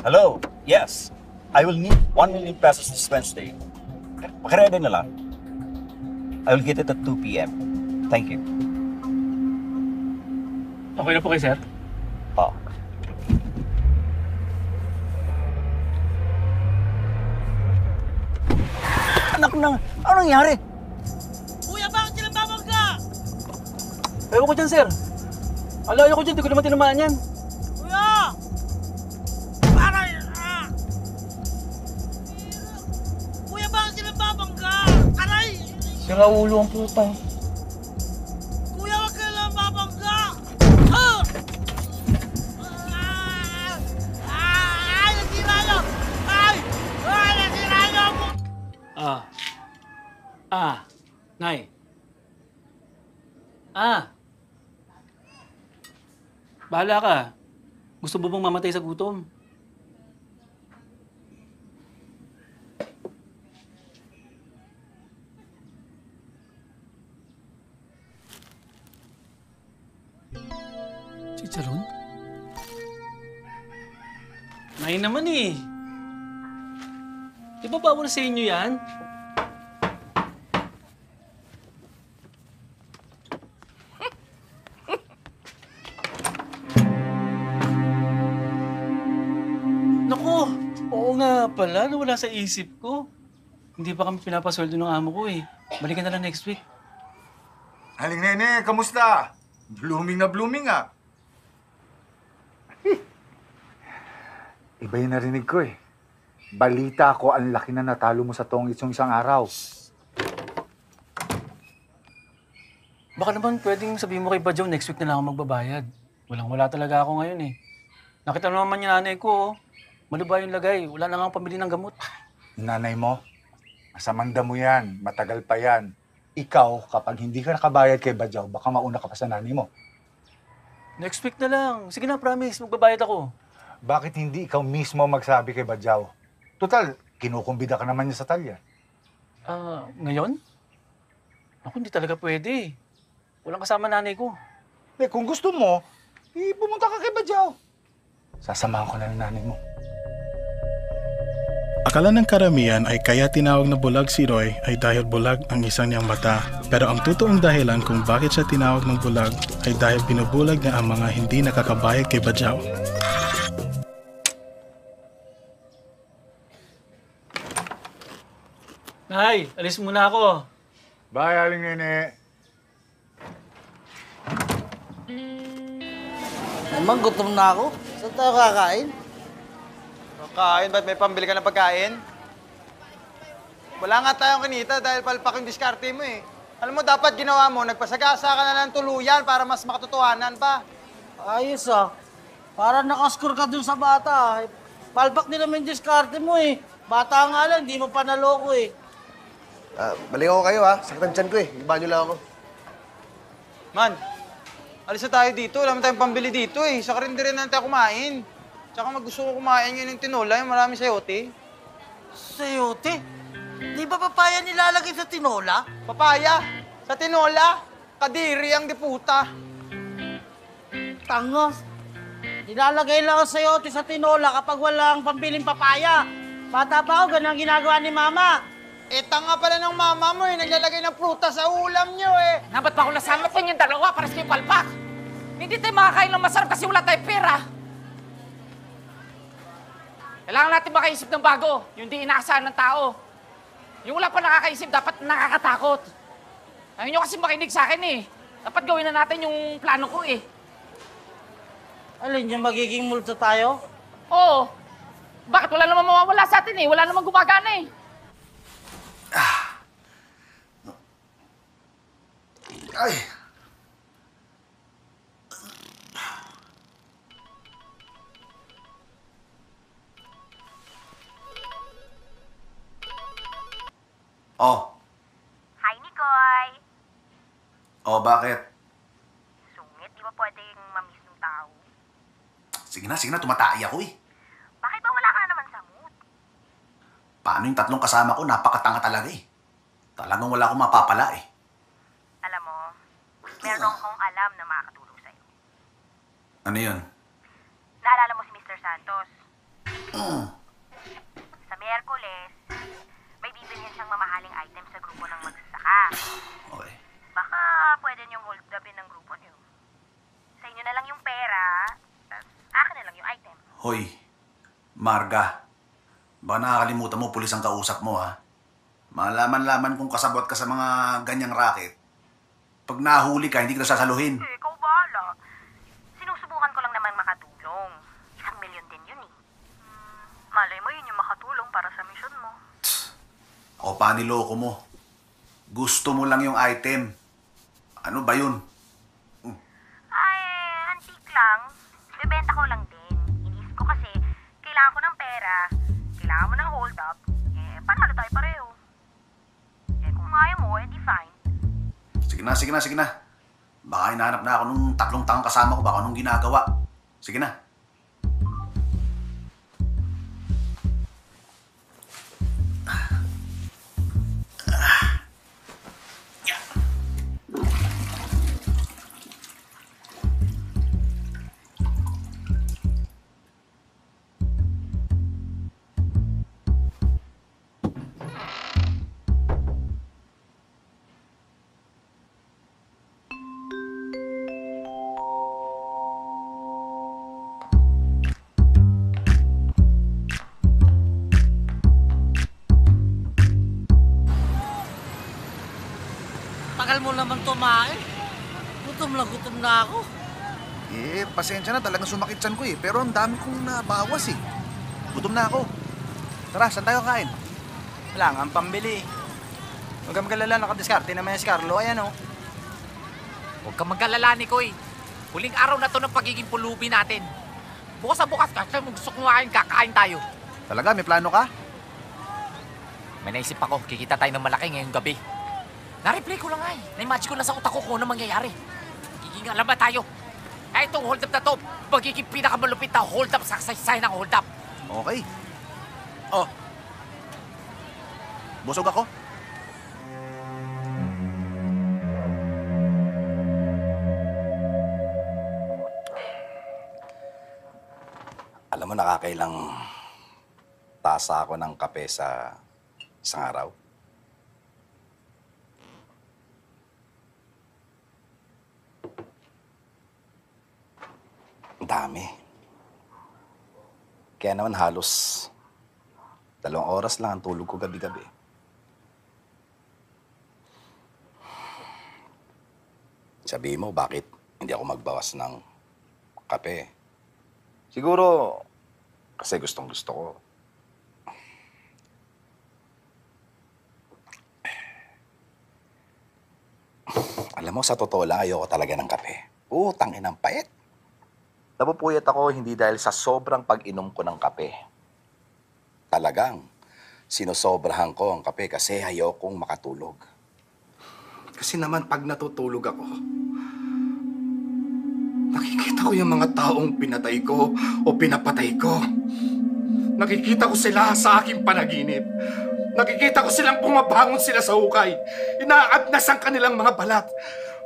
Hello? Yes. I will need 1 million pesos this Wednesday. Pakiredy na lang. I will get it at 2 p.m. Thank you. Okay na po kayo, sir? Oh. Anak na! Ano nangyari? Kuya, bakit sila babangga? Ayaw ko dyan, sir. Alayo ko dyan, di ko naman tinamaan yan. Kuya! Aray! Ah! Kuya, bakit sila babangga? Aray! Sira ulo ang puta. Kuya, wag ka lang babangga! Ah! Ay! Nasira nyo! Ay! Ay! Nasira nyo! Nay. Bahala ka. Gusto mo bang mamatay sa gutom? Chicharon? Nay naman eh. Di ba bawal sa inyo yan? Naku, oo nga pala, nawala sa isip ko. Hindi pa kami pinapasweldo ng amo ko eh. Balikan na lang next week. Aling Nene, kamusta? Blooming na blooming ah. Iba yung narinig ko eh. Balita ko ang laki na natalo mo sa tongits yung isang araw. Baka naman pwedeng sabihin mo kay Badyaw next week na lang ako magbabayad. Walang-wala talaga ako ngayon eh. Nakita naman yung nanay ko, malubay yung lagay. Wala na nga pambili ng gamot. Nanay mo, masamang damo yan. Matagal pa yan. Ikaw, kapag hindi ka nakabayad kay Badyaw, baka mauna ka pa sa nanay mo. Next week na lang. Sige na, promise. Magbabayad ako. Bakit hindi ikaw mismo magsabi kay Badyaw? Total, kinukumbida ka naman niya sa talya. Ngayon? Ako, hindi talaga pwede. Walang kasama nanay ko. Eh, kung gusto mo, pumunta ka kay Badyaw. Sasamahan ko na ng nanay mo. Akala ng karamihan ay kaya tinawag na bulag si Roy ay dahil bulag ang isang niyang mata. Pero ang totoong dahilan kung bakit siya tinawag ng bulag ay dahil binubulag niya ang mga hindi nakakabayad kay Badyaw. Nay, alis muna ako. Bye, Aling Nene. Naman, gutom na ako. Saan tayo kakain? Kakain? Ba't may pambili ka ng pagkain? Wala nga tayong kinita dahil palpak yung diskarte mo eh. Alam mo, dapat ginawa mo, nagpasagasa ka na ng tuluyan para mas makatotohanan pa. Ayos ah. Parang nakascore ka dun sa bata. Palpak din naman yung diskarte mo eh. Bata nga lang, di mo pa naloko eh. Balik ako kayo ha. Sakit ang tiyan ko eh. Iba nyo lang ako. Man, alis na tayo dito. Wala naman tayong pambili dito eh. Sa karinderya na tayo kumain. Tsaka gusto ko kumain ngayon yung tinola, yung marami sayote. Sayote? Di ba papaya nilalagay sa tinola? Papaya? Sa tinola? Kadiri ang diputa. Tanga. Nilalagay lang ang sayote sa tinola kapag walang pambiling papaya. Bata pa ako, ganun ang ginagawa ni Mama. Eh, tanga pala ng mama mo eh. Naglalagay ng prutas sa ulam nyo eh. Ba't ba ako nasama yung dalawa para sa yung palpak? Hindi tayo makakain ng masarap kasi wala tayong pera. Kailangan natin makaisip ng bago. Yung di inaasahan ng tao. Yung wala pa nakakaisip, dapat nakakatakot. Ayaw nyo kasi makinig sa akin eh. Dapat gawin na natin yung plano ko eh. Alin yung magiging multo tayo? Oo. Bakit? Wala naman mawawala sa atin eh. Wala naman gumagana eh. Ay! Oh. Hi, Nicoy! Oh, bakit? Sungit, di ba pwedeng mamiss ng tao? Sige na, tumatay ako eh. Bakit ba wala ka na naman sa mood? Paano yung 3 kasama ko? Napakatanga talaga eh. Talagang wala akong mapapala eh. Alam mo, meron akong alam na makakatulong sa'yo. Ano yun? Naalala mo si Mr. Santos? Sa Miyerkules, may bibilhin siyang mamahaling item sa grupo ng magsasaka. Okay. Baka pwede niyong hold upin ng grupo niyo. Sa inyo na lang yung pera, tas akin na lang yung item. Hoy, Marga. Baka nakakalimutan mo, pulis ang kausap mo ha. Malaman-laman kung kasabot ka sa mga ganyang racket. Pag nahuli ka, hindi kita sasaluhin. Ikaw bahala. Sinusubukan ko lang naman makatulong. 1 milyon din yun eh. Malay mo yun yung makatulong para sa mission mo. Ako pa niloko mo. Gusto mo lang yung item. Ano ba yun? Ay, antique lang. Bebenta ko lang din. Iniisip ko kasi, kailangan ko ng pera, kailangan mo ng hold up, panalo tayo pareho. Kung ayaw mo, di fine. Sige na. Baka hinahanap na ako nung 3 tangang kasama ko, baka nung ginagawa. Sige na. Tagal mo naman tumain. Gutom na ako. Eh, pasensya na. Talagang sumakit tiyan ko eh. Pero ang dami kong nabawas eh. Gutom na ako. Tara, saan tayo kain? Wala nga ang pambili. Huwag kang magalala, nakadiskarte naman yung si Carlo. Ayan oh. Huwag kang mag-alala, Nicoy. Huling araw na to ng pagiging pulubi natin. Bukas sa bukas, kasi gusto kumain, kakain tayo. Talaga? May plano ka? May naisip ako, kikita tayo ng malaki ngayong gabi. Na-replay ko lang ay. Na-imagine ko lang sa utak ko kung ano mangyayari. Giging alam ba tayo? Ay, itong hold up na to, magiging pinakamalupit na hold up sa kasaysayan ng hold up. Okay. Oh. Busog ako. Alam mo, nakakailang tasa ako ng kape sa isang araw. Ang dami. Kaya naman halos 2 oras lang ang tulog ko gabi-gabi. Sabihin mo, bakit hindi ako magbawas ng kape? Siguro, kasi gustong-gusto ko. Alam mo, sa totoo lang, ayoko talaga ng kape. Utang inang pait. Napupuyat ako hindi dahil sa sobrang pag-inom ko ng kape. Talagang, Sinosobrahan ko ang kape kasi ayokong makatulog. Kasi naman pag natutulog ako, nakikita ko yung mga taong pinatay ko o pinapatay ko. Nakikita ko sila sa aking panaginip. Nakikita ko silang pumabangon sila sa hukay. Inaagnas ang kanilang mga balat.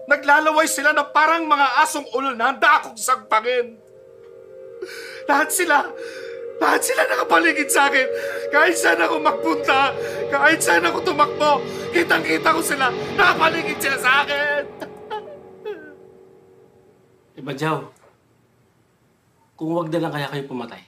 Naglalaway sila na parang mga asong ulol na handa akong sagpangin. Lahat sila nakapaligid sa akin. Kahit saan ako magpunta, kahit saan ako tumakbo, kitang-kita ko sila. Nakapaligid sila sa akin. Badyaw, kung wag na lang kaya kayo pumatay.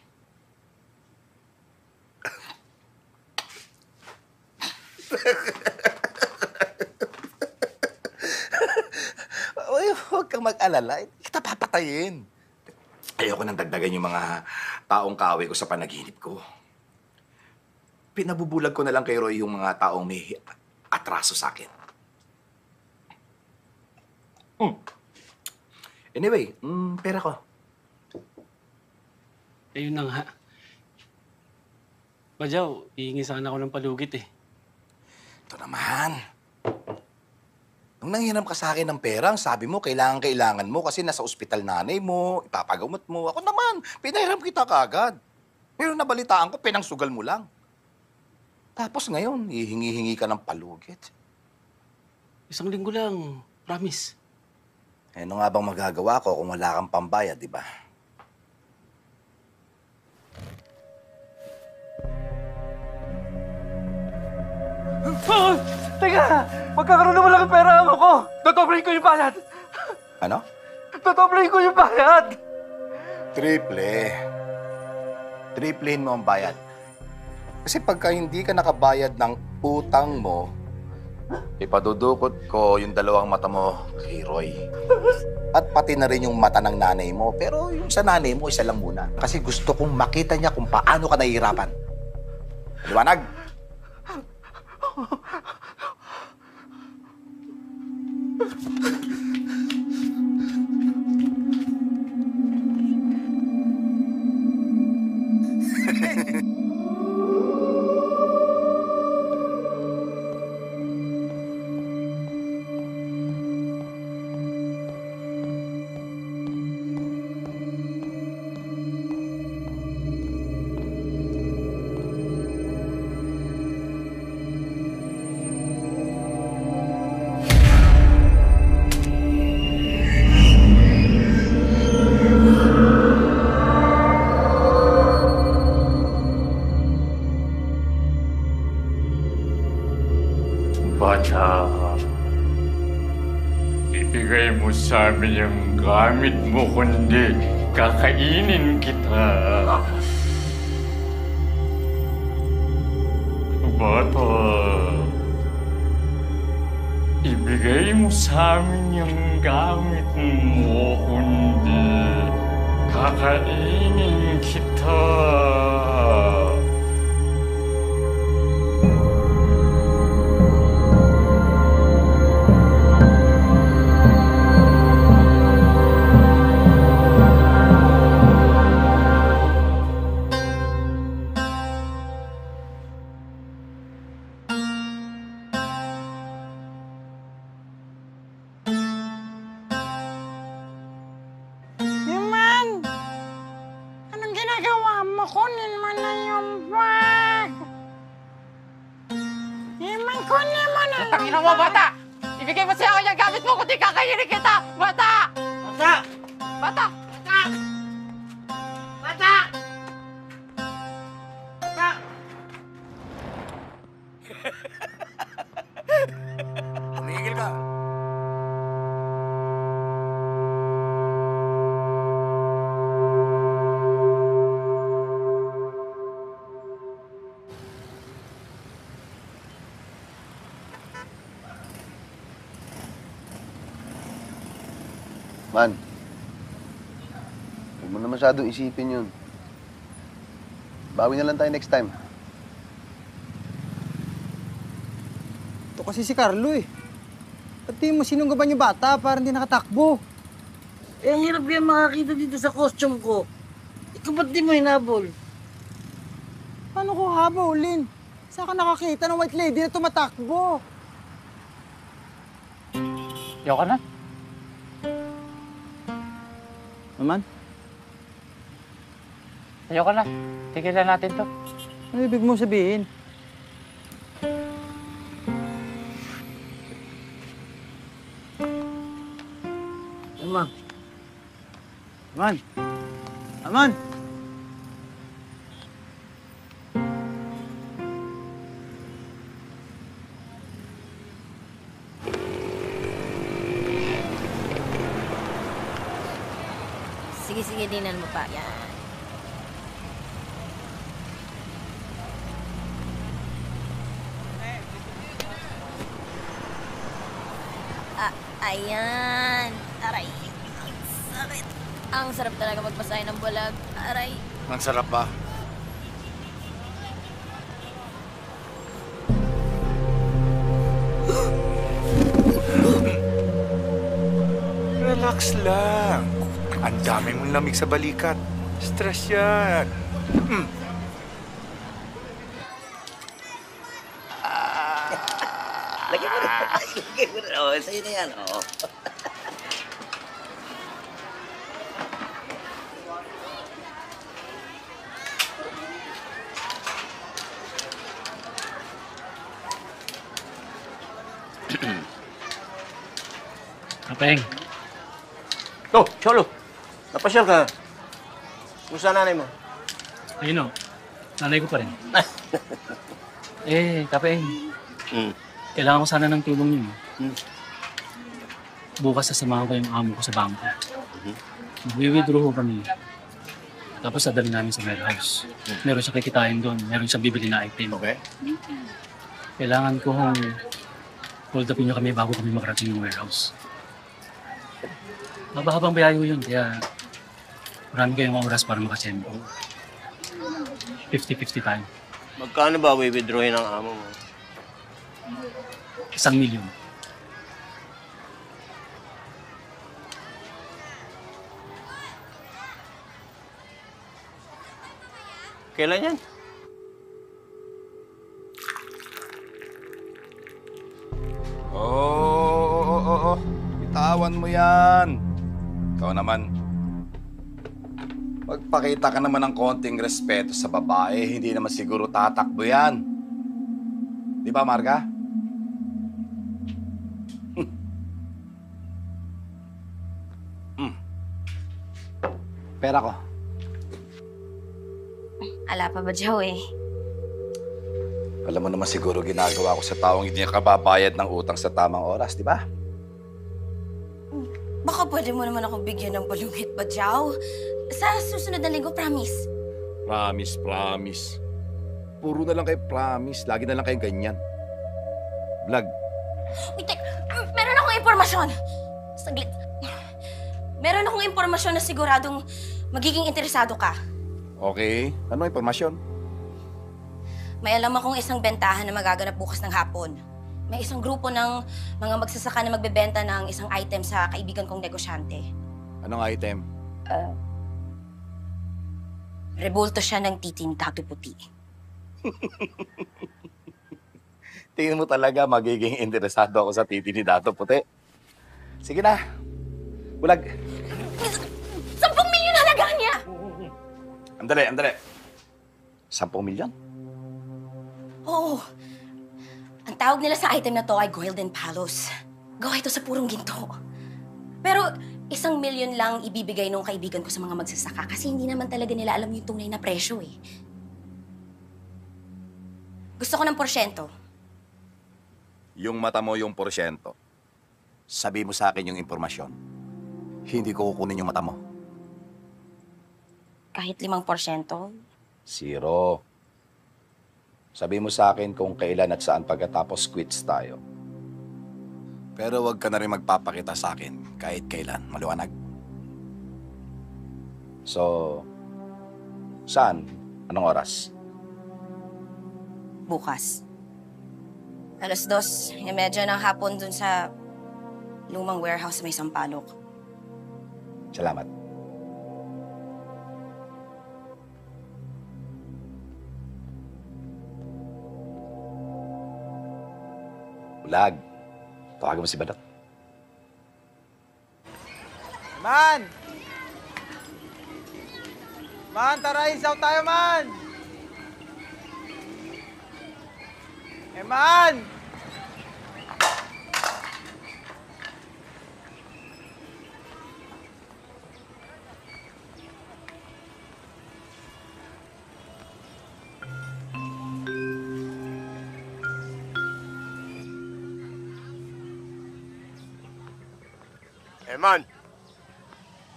Huwag kang mag-alala. Hindi kita papatayin. Ayoko nang dagdagan yung mga taong kaaway ko sa panaginip ko. Pinabubulag ko na lang kay Roy yung mga taong may atraso sa akin. Anyway, pera ko. Ayun na nga. Badyaw, hihingi sana ako ng palugit eh. Ito naman. Nung nanghiram ka sa akin ng pera, sabi mo, kailangan mo kasi nasa ospital nanay mo, ipapagamot mo. Ako naman, pinahiram kita kaagad. Pero nabalitaan ko, pinangsugal mo lang. Tapos ngayon, hihingi-hingi ka ng palugit. 1 linggo lang, promise. Eh, ano nga bang magagawa ko kung wala kang pambayad, di ba? Oh, teka! Magkakaroon naman lang ang pera mo ko! Dodobrahin ko yung bayad! Ano? Dodobrahin ko yung bayad! Triplehin mo ang bayad. Kasi pagka hindi ka nakabayad ng utang mo, ipadudukot ko yung 2 mata mo kay Roy. At pati na rin yung mata ng nanay mo. Pero yung sa nanay mo, isa lang muna. Kasi gusto kong makita niya kung paano ka nahihirapan. Liwanag! Bata, ibigay mo sa amin yung gamit mo, kundi kakainin kita. Bata, ibigay mo sa amin yung gamit mo, kundi kakainin kita. Kunin mo na yung bag. Iman, kunin mo na yung Tangina mo, bata! Ibigay mo siya ako yung gamit mo kundi kakainin kita! Bata! Bata! Bata! Bata! Bata! Bata! Tumigil ka! Man, huwag mo na masyadong isipin yun. Bawi na lang tayo next time. Ito kasi si Carlo eh. Pati mo sinunggaban yung bata para hindi nakatakbo. Eh, ang hirap yan makakita dito sa costume ko. Ikaw ba't di mo hinabol? Paano ko habulin? Saan ka nakakita ng white lady na tumatakbo? Ayaw ka na. Naman? Ayaw ka na. Tigilan natin to. Ano ibig mo sabihin? Naman? Naman? Naman? Sige, sige, dinan mo pa. Yan. Ayan. Aray. Ang sakit. Ang sarap talaga magpasay ng bulag. Aray. Ang sarap ba? Relax lang. Ang dami mong lamig sa balikat. Stress yan. Lagyan mo na. Lagyan mo na. Oh, sa'yo na yan. Oh. Kapeng. Oh, Cholo. Napasyal ka. Kumusta nanay mo? Ayun o. Nanay ko pa rin. Kapeng. Kailangan ko sana ng tulong niyo. Bukas sasamahan ko yung amo ko sa bangko. Mag-withdraw ko kami. Tapos dadalhin namin sa warehouse. Meron siya kikitain doon. Meron siyang bibili na item. Okay. Kailangan ko hold upin niyo kami bago kami makarating ng warehouse. Mababang bayayo yun, kaya marami kayong oras para makasend. 50-50 tayo. Magkano ba withdrawin ng amo mo? 1 milyon. Kailan yan? Oo. Bitawan mo yan. Ikaw naman. Magpakita ka naman ng konting respeto sa babae. Hindi naman siguro tatakbo yan. Di ba, Marga? Pera ko. Ala pa ba, Joe eh? Alam mo naman siguro ginagawa ko sa taong hindi nakababayad ng utang sa tamang oras, di ba? Baka pwede mo naman akong bigyan ng palungit ba, Joe? Sa susunod na linggo, promise. Promise. Puro na lang kayo promise. Lagi na lang kayong ganyan. Vlog. Wait, meron akong impormasyon. Saglit. Meron akong impormasyon na siguradong magiging interesado ka. Okay. Ano ang impormasyon? May alam akong isang bentahan na magaganap bukas ng hapon. May isang grupo ng mga magsasaka na magbebenta ng isang item sa kaibigan kong negosyante. Anong item? Rebulto siya ng titi ni Tato Puti. Tingin mo talaga magiging interesado ako sa titi ni Dato Puti. Sige na. Bulag. 10 milyon halaga niya! Andali. 10 milyon? Oo. Ang tawag nila sa item na to ay Golden Palos. Gawa ito sa purong ginto. Pero 1 milyon lang ibibigay nung kaibigan ko sa mga magsasaka kasi hindi naman talaga nila alam yung tunay na presyo eh. Gusto ko ng porsyento. Yung mata mo yung porsyento. Sabi mo sa akin yung impormasyon. Hindi ko kukunin yung mata mo. Kahit 5%. 0. Sabi mo sa akin kung kailan at saan pagkatapos quits tayo. Pero wag ka na rin magpapakita sa akin kahit kailan. Maliwanag. So, saan? Anong oras? Bukas. 2:30 ng hapon dun sa lumang warehouse sa may Sampaloc. Salamat. Bulag. Tawagan mo si Badot. Man! Man, tara, isaw tayo, man! Man! Eman!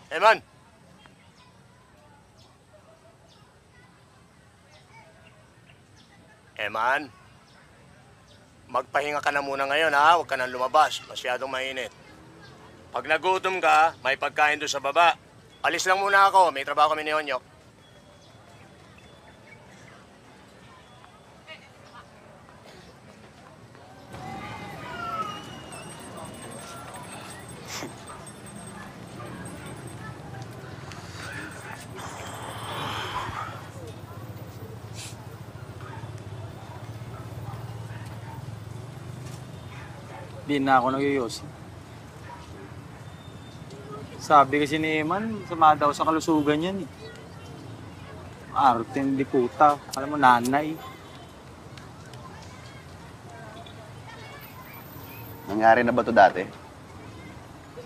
Eman! Eman? Magpahinga ka na muna ngayon, ha? Huwag ka nang lumabas. Masyadong mainit. Pag nagutom ka, may pagkain doon sa baba. Alis lang muna ako. May trabaho kami ni Onyok. Di na ako nagyoyosi. Sabi kasi ni Eman, sama daw sa kalusugan yan eh. Arte, hindi puta. Alam mo, nanay. Nangyari na ba to dati?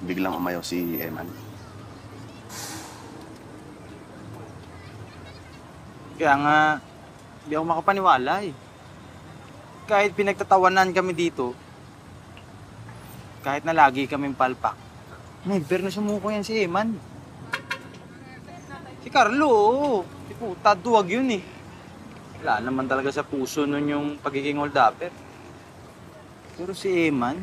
Biglang umayaw si Eman. Kaya nga, hindi ako makapaniwala eh. Kahit pinagtatawanan kami dito, kahit na lagi kaming palpak, never na sumuko yan si Eman. Si Carlo, oo. Si puta, duwag yun eh. Wala naman talaga sa puso nun yung pagiging hold-upper. Pero si Eman,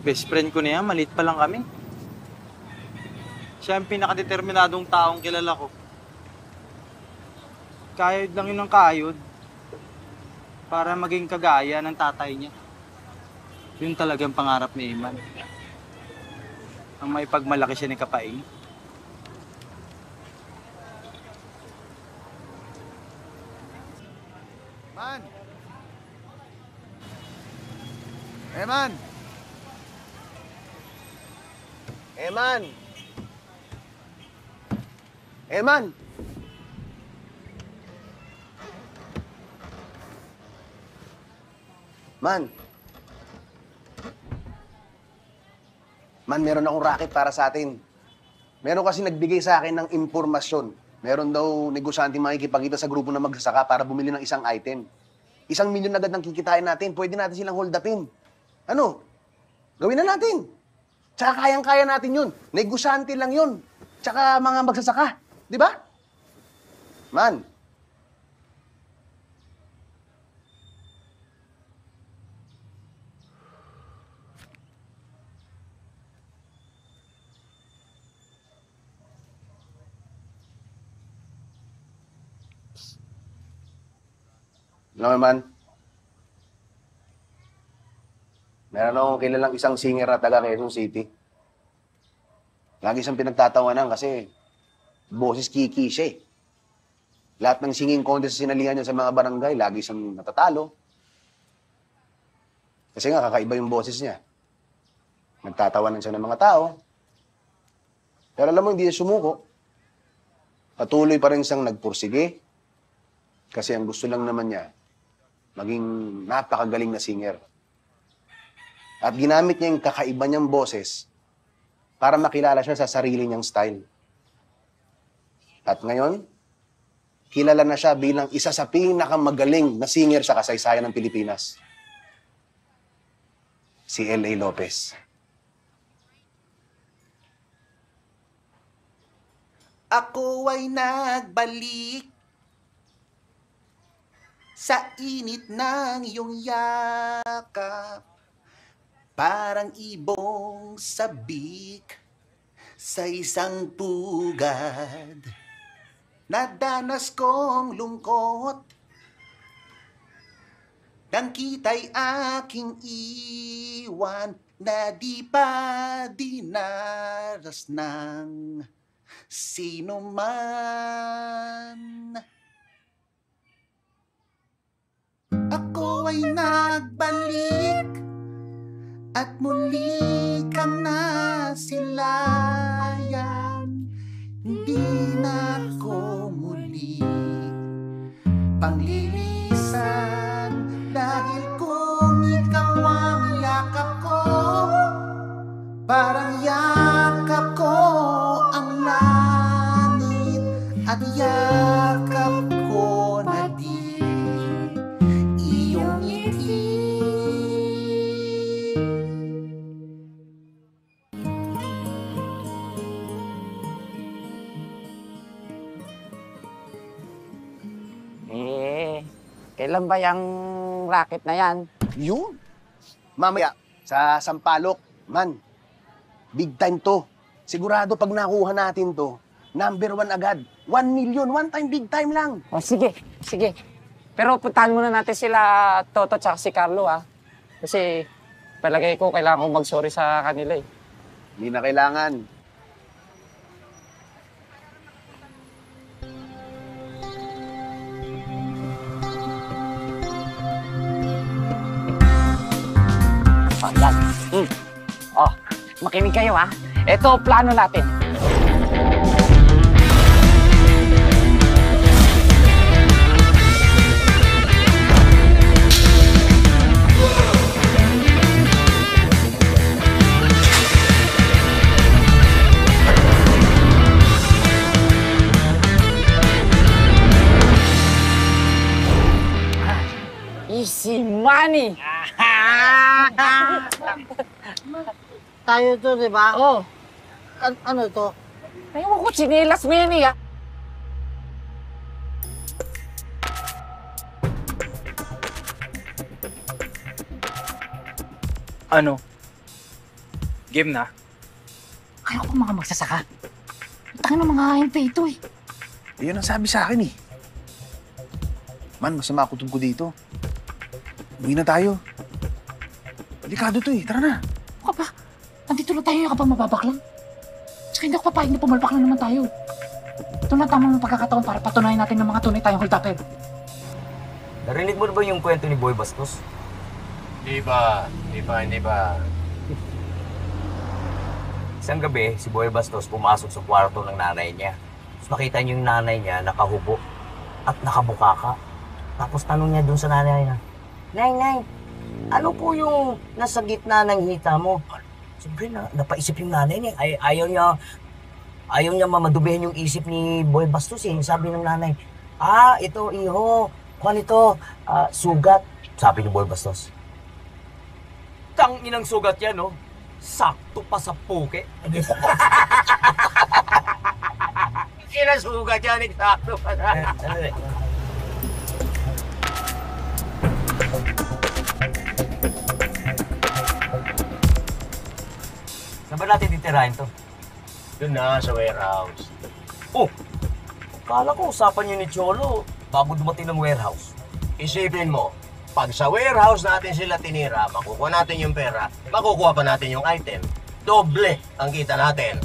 best friend ko na yan, maliit pa lang kami. Siya ang pinakadeterminadong taong kilala ko. Kayod lang yun ng kayod para maging kagaya ng tatay niya. Yun talagang pangarap ni Eman. Ang maipagmalaki siya ni Kapaing. Man! Eman! Eman! Eman! Man! Man, meron akong racket para sa atin. Meron kasi nagbigay sa akin ng impormasyon. Meron daw negosyante makikipagkita sa grupo na magsasaka para bumili ng isang item. 1 milyon agad ang kikitain natin. Pwede natin silang hold upin. Ano? Gawin na natin. Tsaka kayang-kaya natin yun. Negosyante lang yun. Tsaka mga magsasaka. Di ba? Man. Alam mo, man, meron akong kilalang isang singer na taga Quezon City. Lagi siyang pinagtatawanan kasi boses kiki siya eh. Lahat ng singing contest na sinalihan niya sa mga barangay, lagi siyang natatalo. Kasi nga, kakaiba yung boses niya. Nagtatawanan siya ng mga tao. Pero alam mo, hindi siya sumuko. Patuloy pa rin siyang nagpursige. Kasi ang gusto lang naman niya, maging napakagaling na singer. At ginamit niya yung kakaiba niyang boses para makilala siya sa sarili niyang style. At ngayon, kilala na siya bilang isa sa pinakamagaling na singer sa kasaysayan ng Pilipinas. Si L.A. Lopez. Ako ay nagbalik sa init ng iyong yakap, parang ibong sabik sa isang pugad. Nadanas kong lungkot nang kita'y aking iwan na di pa dinaras ng sino man. ako ay nagbalik at muli kang nasilayan. Hindi na ako muli panglilisan, dahil kung ikaw ang yakap ko, parang yakap ko ang langit at yakap ko na din iyong ngiti. Kailan ba yung racket na yan? Yun. Mamaya, sa Sampaloc, man, big time to. Sigurado pag nakuha natin to, number 1 agad. 1 million, one time, big time lang. O sige, sige. Pero puntahan muna natin sila Toto tsaka si Carlo, ha? Kasi palagay ko kailangan kong mag-sorry sa kanila, eh. Hindi na kailangan. Oh, yan. Oh, makinig kayo, ha? Ito, plano natin. Easy money! Tayo to, di ba? Oo. Ano to? Ewan ko, chinelas mo yan, eh. Ano? Game na? Kaya ko mga magsasaka. Tangin ng mga AMP ito, eh. Yun ang sabi sa akin, eh. Man, masama kutob ko dito. Uwi na tayo. Delikado to, eh. Tara na. Baka ba? Nandito lang tayo yung kapag mababaklang. Tsaka hindi ako papayag na pumalpak lang naman tayo. Ito na tamang pagkakataon para patunayan natin ng mga tunay tayong hold-upper. Narinig mo na ba yung kwento ni Boy Bastos? Hindi ba? Isang gabi, si Boy Bastos pumasok sa kwarto ng nanay niya. Tapos nakita niyo yung nanay niya nakahubo at nakabukaka. Tapos tanong niya dun sa nanay niya, Nay, ano po yung nasa gitna ng hita mo? Siyempre, napaisip yung nanay niya. Ayaw niya mamadubihin yung isip ni Boy Bastos, eh. Sabi ng nanay, ito, iho. Kuhan ito, sugat. Sabi ni Boy Bastos. Tanginang sugat yan, no? Sakto pa sa puke. Kinasugat yan, eksakto pa sa... Saan ba natin titirahin to? Doon na, sa warehouse. Oh! Kala ko usapan niyo ni Cholo bago dumating ng warehouse. Isipin mo, pag sa warehouse natin sila tinira, makukuha natin yung pera, makukuha pa natin yung item. Doble ang kita natin.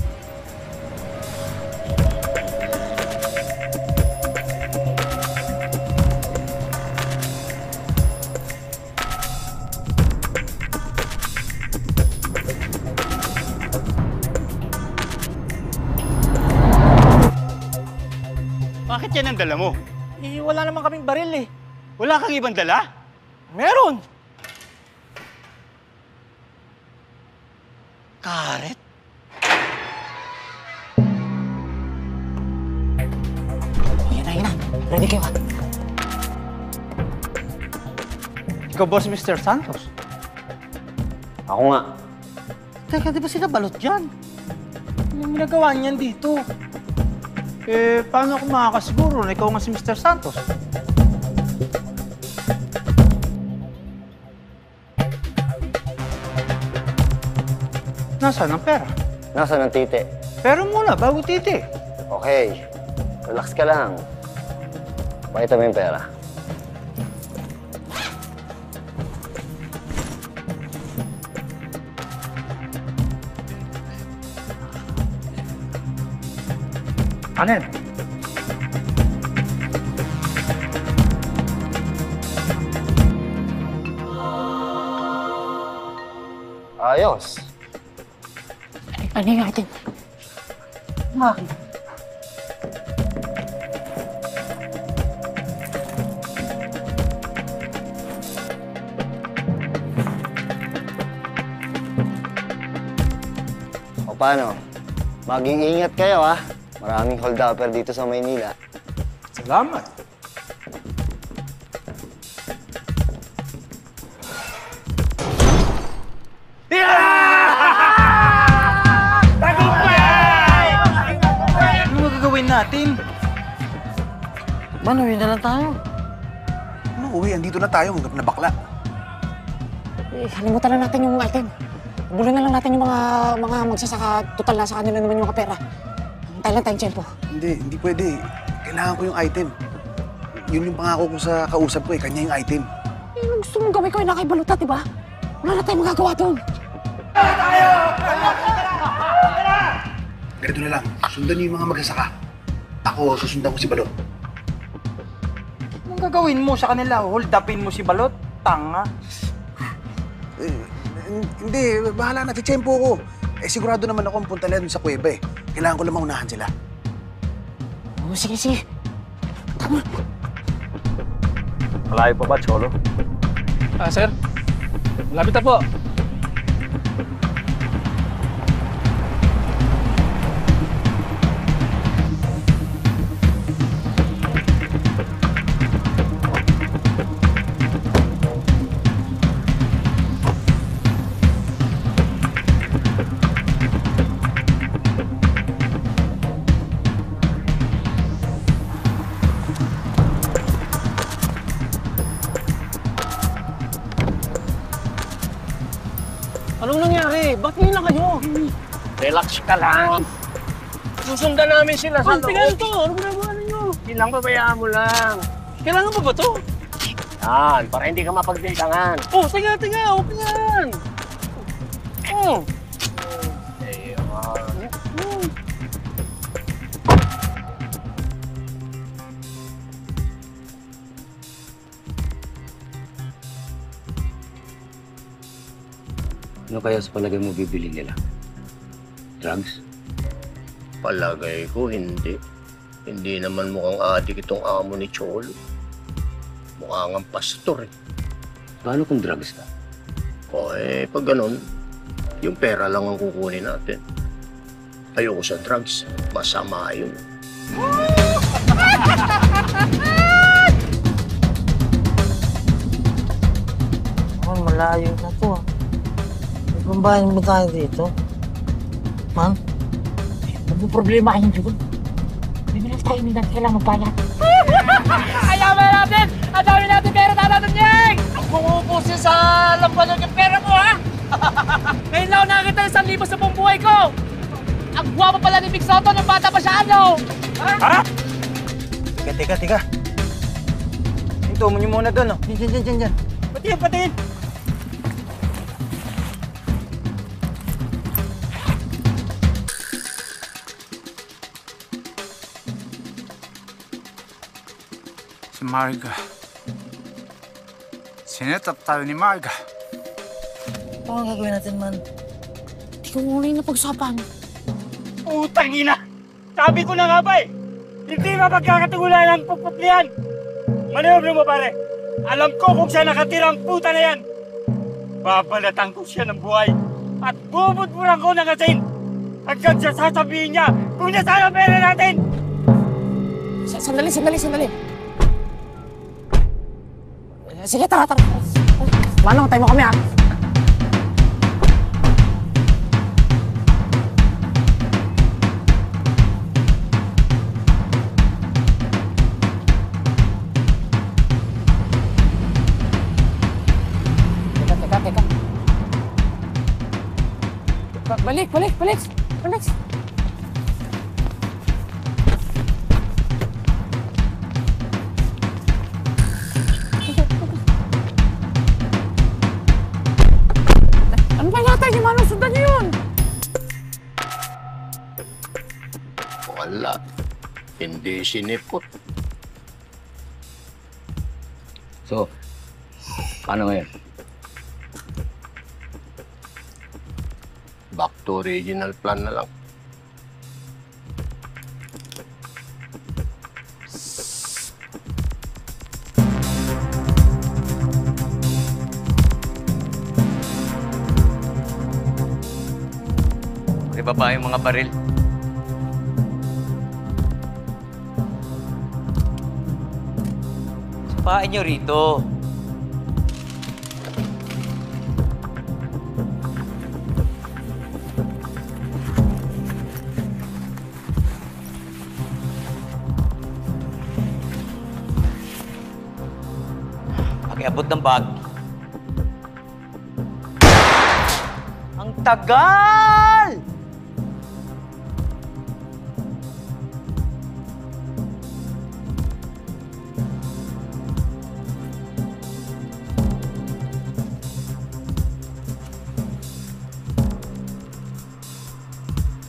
Bakit yan ang dala mo? Eh, wala naman kaming baril, eh. Wala kang ibang dala? Meron! Karet? Yan na. Ready kayo, ha? Ikaw, Boss Mr. Santos. Ako nga. Teka, di ba sila balot dyan? Anong ginagawa niyan dito? Eh, paano ako makakasiguro na ikaw nga si Mr. Santos? Nasaan ang pera? Nasaan ang titi? Pera muna, bago titi. Okay. Relax ka lang. Pakita mo yung pera. Ano yan? Ayos. Ano yung item? Bakit? O paano? Maging ingat kayo ha. Maraming hold-upper dito sa Maynila. Salamat. Ano magagawin natin? Man, uwi na lang tayo. Ano uwi? Andito na tayo, hanggang na bakla. Kalimutan na natin yung item. Bulo na lang natin yung mga magsasaka. Total na sa kanila naman yung mga pera. Tayo lang tayong tiyempo. Hindi pwede. Kailangan ko yung item. Yun yung pangako ko sa kausap ko eh. Kanya yung item. Anong gusto mong gawin ko yung nakaibalutat, diba? Wala na tayong magagawa doon. Ganito na lang. Sundan niyo yung mga magsasaka. Ako, susundan ko si Balot. Anong gagawin mo sa kanila? Hold upin mo si Balot? Tanga. Hindi, bahala na. Tiyempo ko. Eh, sigurado naman ako ang punta nila dun sa kuweba eh. Kailangan ko lang maunahan sila. Oh, sige. Tama. Malayo pa ba, Cholo? Sir. Malapit na po. Anong nangyari? Ba't ngayon lang kayo? Relax ka lang. Susundan namin sila sa loob. Tingnan to! Ano ginagawa ninyo? Ilang babayaan mo lang. Kailangan pa ba to? Yan, para hindi ka mapagdikangan. Oh, tinga! Okay yan! Oh! Ano kaya sa palagay mo bibili nila? Drugs? Palagay ko, hindi. Hindi naman mukhang adik itong amo ni Cholo. Mukhang ang pastor eh. Paano kung drugs ka? O pag ganun, yung pera lang ang kukunin natin. Ayoko sa drugs. Masama yun. Malayo na to ah. Pambayan mo tayo dito. Man? Ano problema kayo dito? Bibili tayo nila, kailangan magbayad. Ayaw natin! Ang dami natin pera natin, Yang! Bumubusin sa lampanog yung pera mo, ha? Ngayon lang ako nakakita ng 1,000 sa buong buhay ko! Ang guwapo pala ni Big Soto nung bata pa siya, ano? Ha? Teka. Hinto mo niyo muna doon, oh. Diyan. Patiin! Si Marga. Sinetap tayo ni Marga. Ano ang gagawin natin, man? Hindi ko muna yung napag-usapan. Utang ina! Sabi ko na nga ba eh! Hindi mapagkakatigulan ang puputlian! Manewro mo pare! Alam ko kung siya nakatira ang puta na yan! Babalatan ko siya ng buhay at bubudburan ko ng asin! Hanggang siya sasabihin niya kung nasaan ang pera natin! Sandali. Sige, tara. Manong, tayo mo kami, ha? Teka. Balik. Ano ba yata yung Manong? Sundan niyo yun! Wala. Hindi sinipot. So, paano ngayon? to original plan na lang. Ibaba yung mga baril. Sapain nyo rito. Pakiabot ng bag. Ang tagal!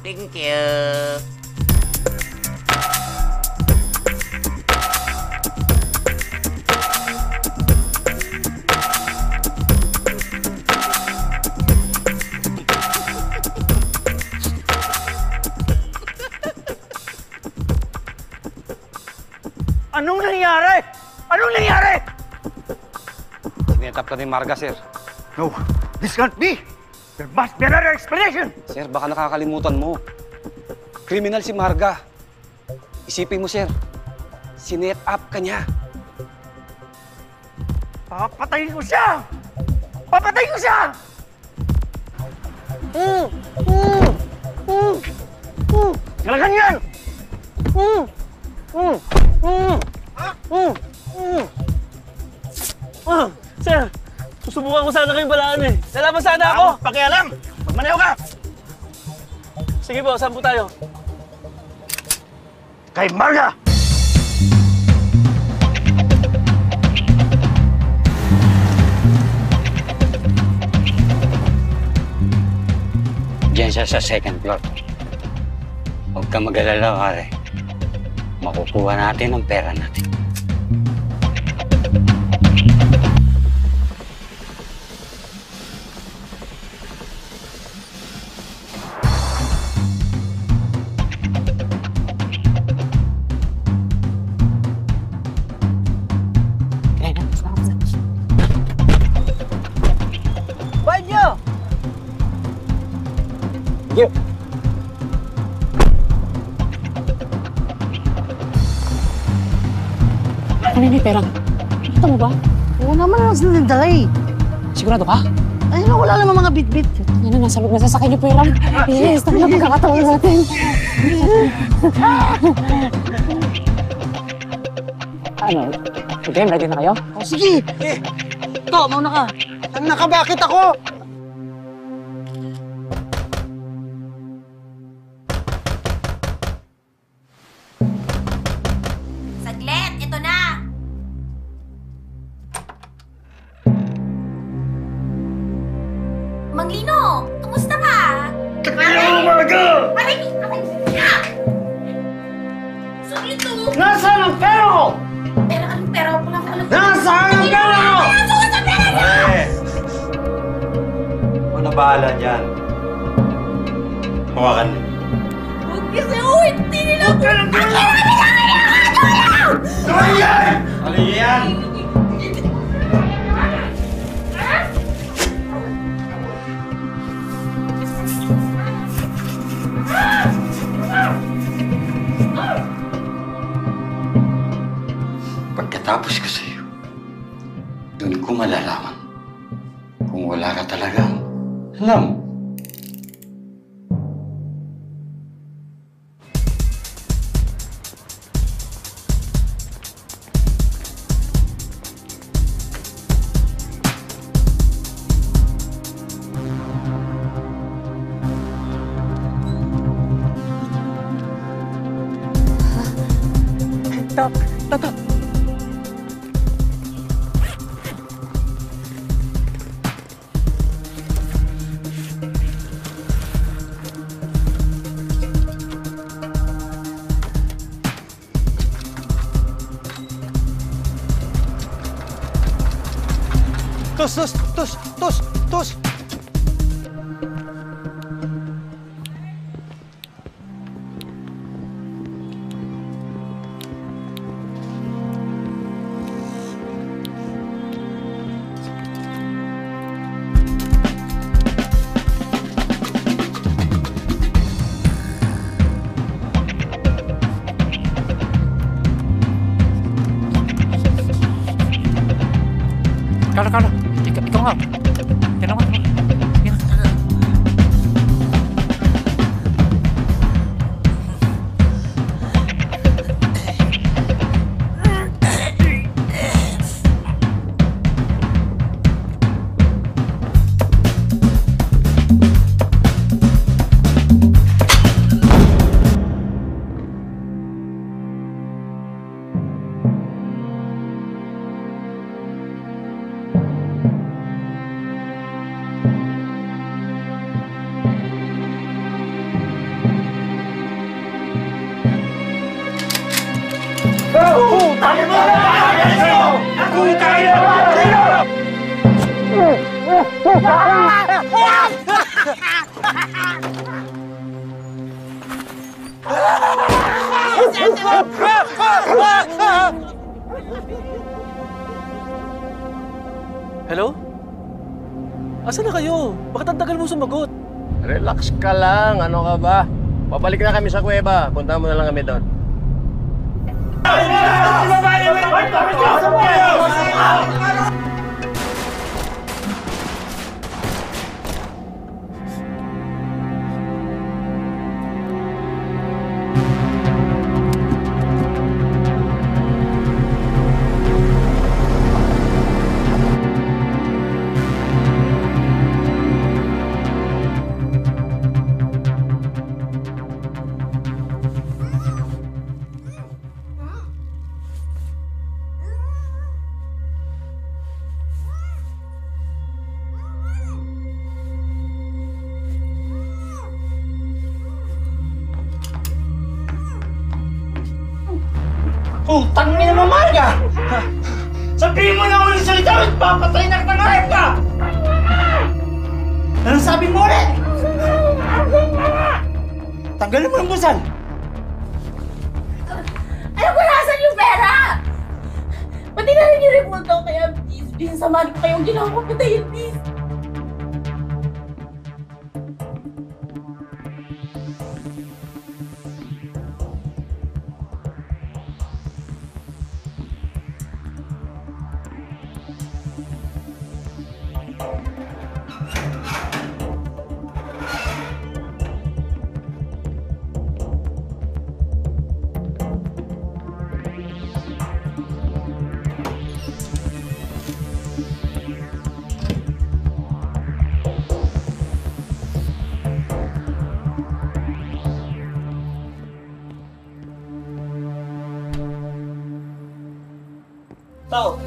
Thank you. Anong nangyari? Anong nangyari? Sinetap ka ni Marga, sir. No, this can't be. There must be another explanation. Sir, baka nakakalimutan mo. Kriminal si Marga. Isipin mo, sir. Sinet up ka niya. Papatayin ko siya! Papatayin ko siya! Talagan yan! Sir, susubukan ko sana kayong balaan eh. Lalaban sana ako! Pakialam! Magmaneho ka! Sige po, saan po tayo? Kay Marga! Diyan siya sa second floor. Huwag ka mag-alala, pare. Makukuha natin ang pera natin. Banyo! Yep. Ano yung pera? Nakita mo ba? Oo naman, ang sinadala eh. Sigurado ka? Ayun na, wala naman mga bit-bit. Ano, nasa loob na sasakay niyo po yung Yes, tayo na pagkakataon natin. Ano? Game, ready na kayo? O sige! Ito, mauna ka. Nakabakit ako! Saglit, ito na! Manglino, kumusta ka? Kaya Marga! Aray! Saglit to! Nasaan ang pera ko? Pera, anong pera? Wala ko alam. Nasaan ang pera ko? Nasaan ang pera niya? Pare! Ako na bahala dyan. Hawakan mo. Huwag kasi, hindi nila ako. Ano yan? Ano yan? Pagkatapos ko sa'yo, doon ko malalaman kung wala ka talagang alam. Tatak! Tos! Carlo. Ikaw nga. Yan naman. Hello? Asan na kayo? Bakit ang tagal mo sumagot? Relax ka lang. Ano ka ba? Papalik na kami sa kuweba. Punta mo na lang kami doon. Putang niya naman, Marga! Sabihin mo na ulit salita at papatay na ng hayop ka! Anong sabi mo ulit? Tanggalin mo ang busan! Alam ko nasan yung pera! Pati na rin yung report ko, kaya please, samahan ko kayong ginawa ko patayin, please. Tao!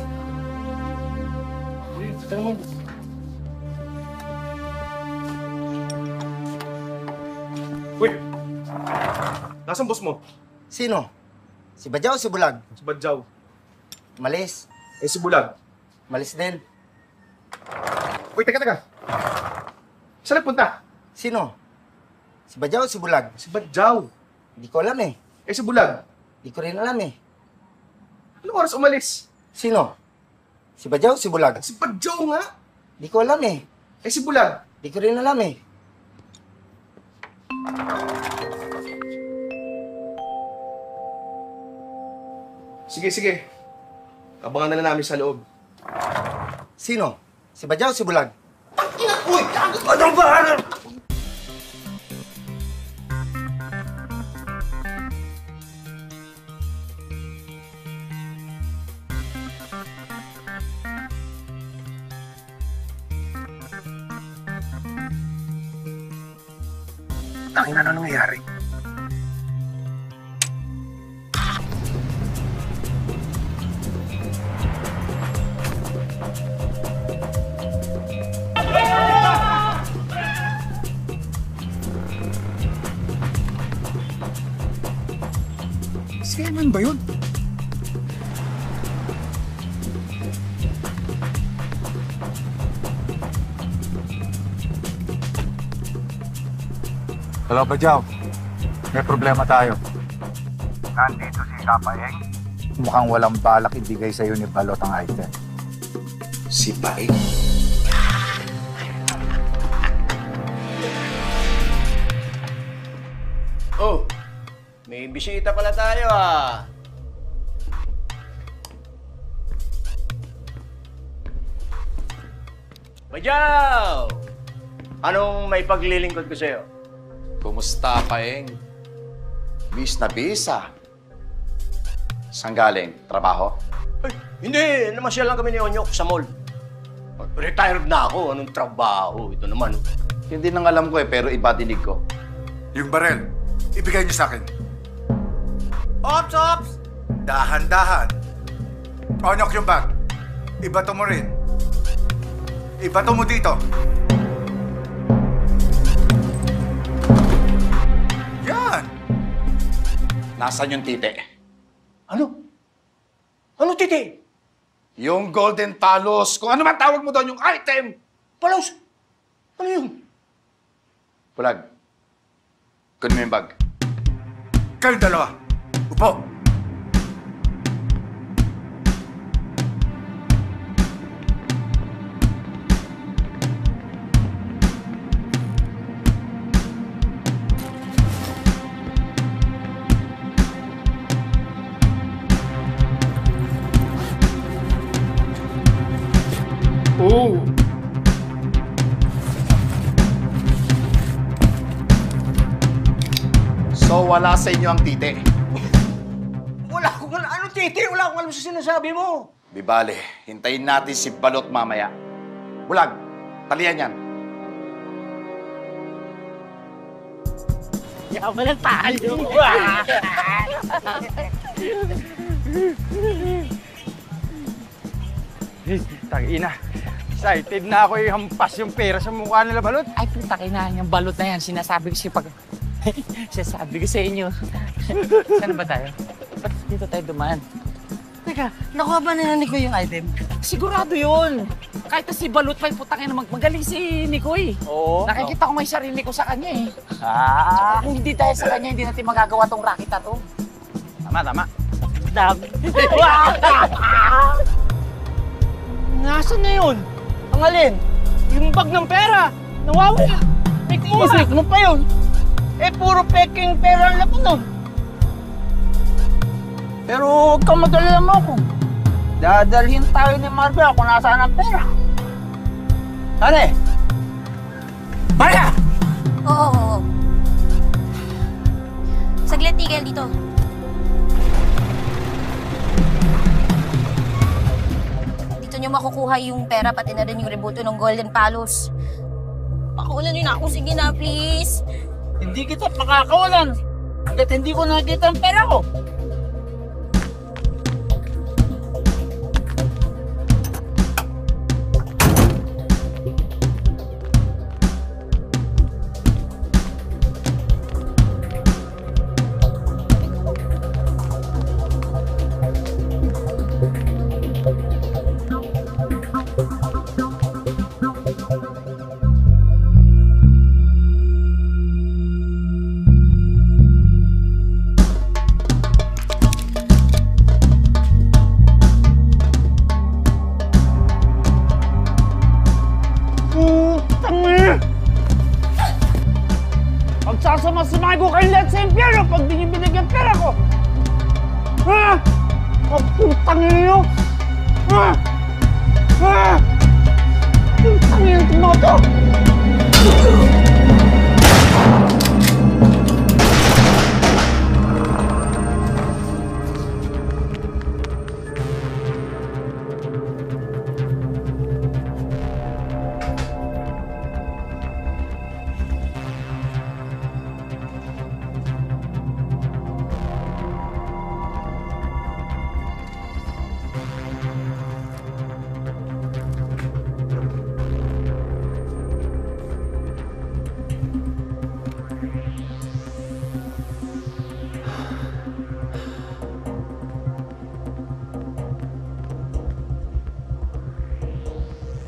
Uy! Nasaan boss mo? Sino? Si Badyaw o si Bulag? Si Badyaw. Malis. Eh, si Bulag. Malis din. Uy, teka. Saan nagpunta? Sino? Si Badyaw o si Bulag? Si Badyaw. Hindi ko alam eh. Eh, si Bulag. Hindi ko rin alam eh. Anong oras umalis? Sino? Si Badyaw o si Bulag? Si Badyaw nga. Hindi ko alam eh. Eh, si Bulag. Hindi ko rin alam eh. Sige. Abangan na lang namin sa loob. Sino? Si Badyaw o si Bulag? Uy! Anong ba? Tangina na nangyayari? Si Eman ba yun? Hello, Badyaw. May problema tayo. Nandito si Kapaeng. Mukhang walang balak ibigay sa'yo ni Balot ang item. Si Paeng? Oh, may bisita pala tayo Bajaw! Anong may paglilingkod ko sa'yo? Kumusta, Paeng? Bis na bisa. Saan galing? Trabaho? Ay, hindi. Namasyal lang kami ni Onyok sa mall. Retired na ako. Anong trabaho? Ito naman. Yun din ang alam ko pero iba dinig ko. Yung barel, ibigay niyo sa akin. Ops, ops! Dahan-dahan. Onyok yung bag. Ibato mo rin. Ibato mo dito. Yan! Nasaan yung tite? Ano? Ano titi? Yung golden palos. Kung ano man tawag mo doon, yung item. Palos? Ano yun? Pulag. Kunin mo yung bag. Kayong dalawa. Upo. Oo. So, wala sa inyo ang tite. Wala akong alam. Ano titi? Wala akong alam sa sinasabi mo. Di bale, hintayin natin si Balot mamaya. Bulag, talian yan. Yaman ang tayo! Tangina. Excited na ako ihampas yung pera sa mukha nila, Balot. Ay, putakin na yung balot na yan. Sinasabi ko Sinasabi ko sa inyo. Saan ba tayo? Ba't dito tayo dumaan? Teka, nakuha ba nila Nikoy yung item? Sigurado yun. Kahit na si Balot pa yung putangin na magaling si Nikoy. Oo. Nakikita ko may sarili ko sa kanya eh. Kung hindi dahil sa kanya, hindi natin magagawa tong racket na to. Tama, tama. Dami. Nasaan na yun? Ang alin? Yung bag ng pera. Nawawala. Fake mo nga. Fake mo pa yun. Eh, puro peking pera ang laman nun. Pero huwag kang madalala mo ako. Dadalhin tayo ni Marga kung nasaan ang pera. Ano Marga! Oo. Saglit, tigil dito. Dito nyo makukuha yung pera pati na rin yung rebuto ng Golden Palos. Pakulan nyo na ako. Sige na, please. Hindi kita pakakawalan. Hanggat hindi ko nakita ang pera ko. Pagsasama-samay ko kayo lahat sa impyerno pag di niyo binigyan pera ko! Ha? Pagpuntang niyo! Ha? Ha? Pagpuntang niyo yung mga to!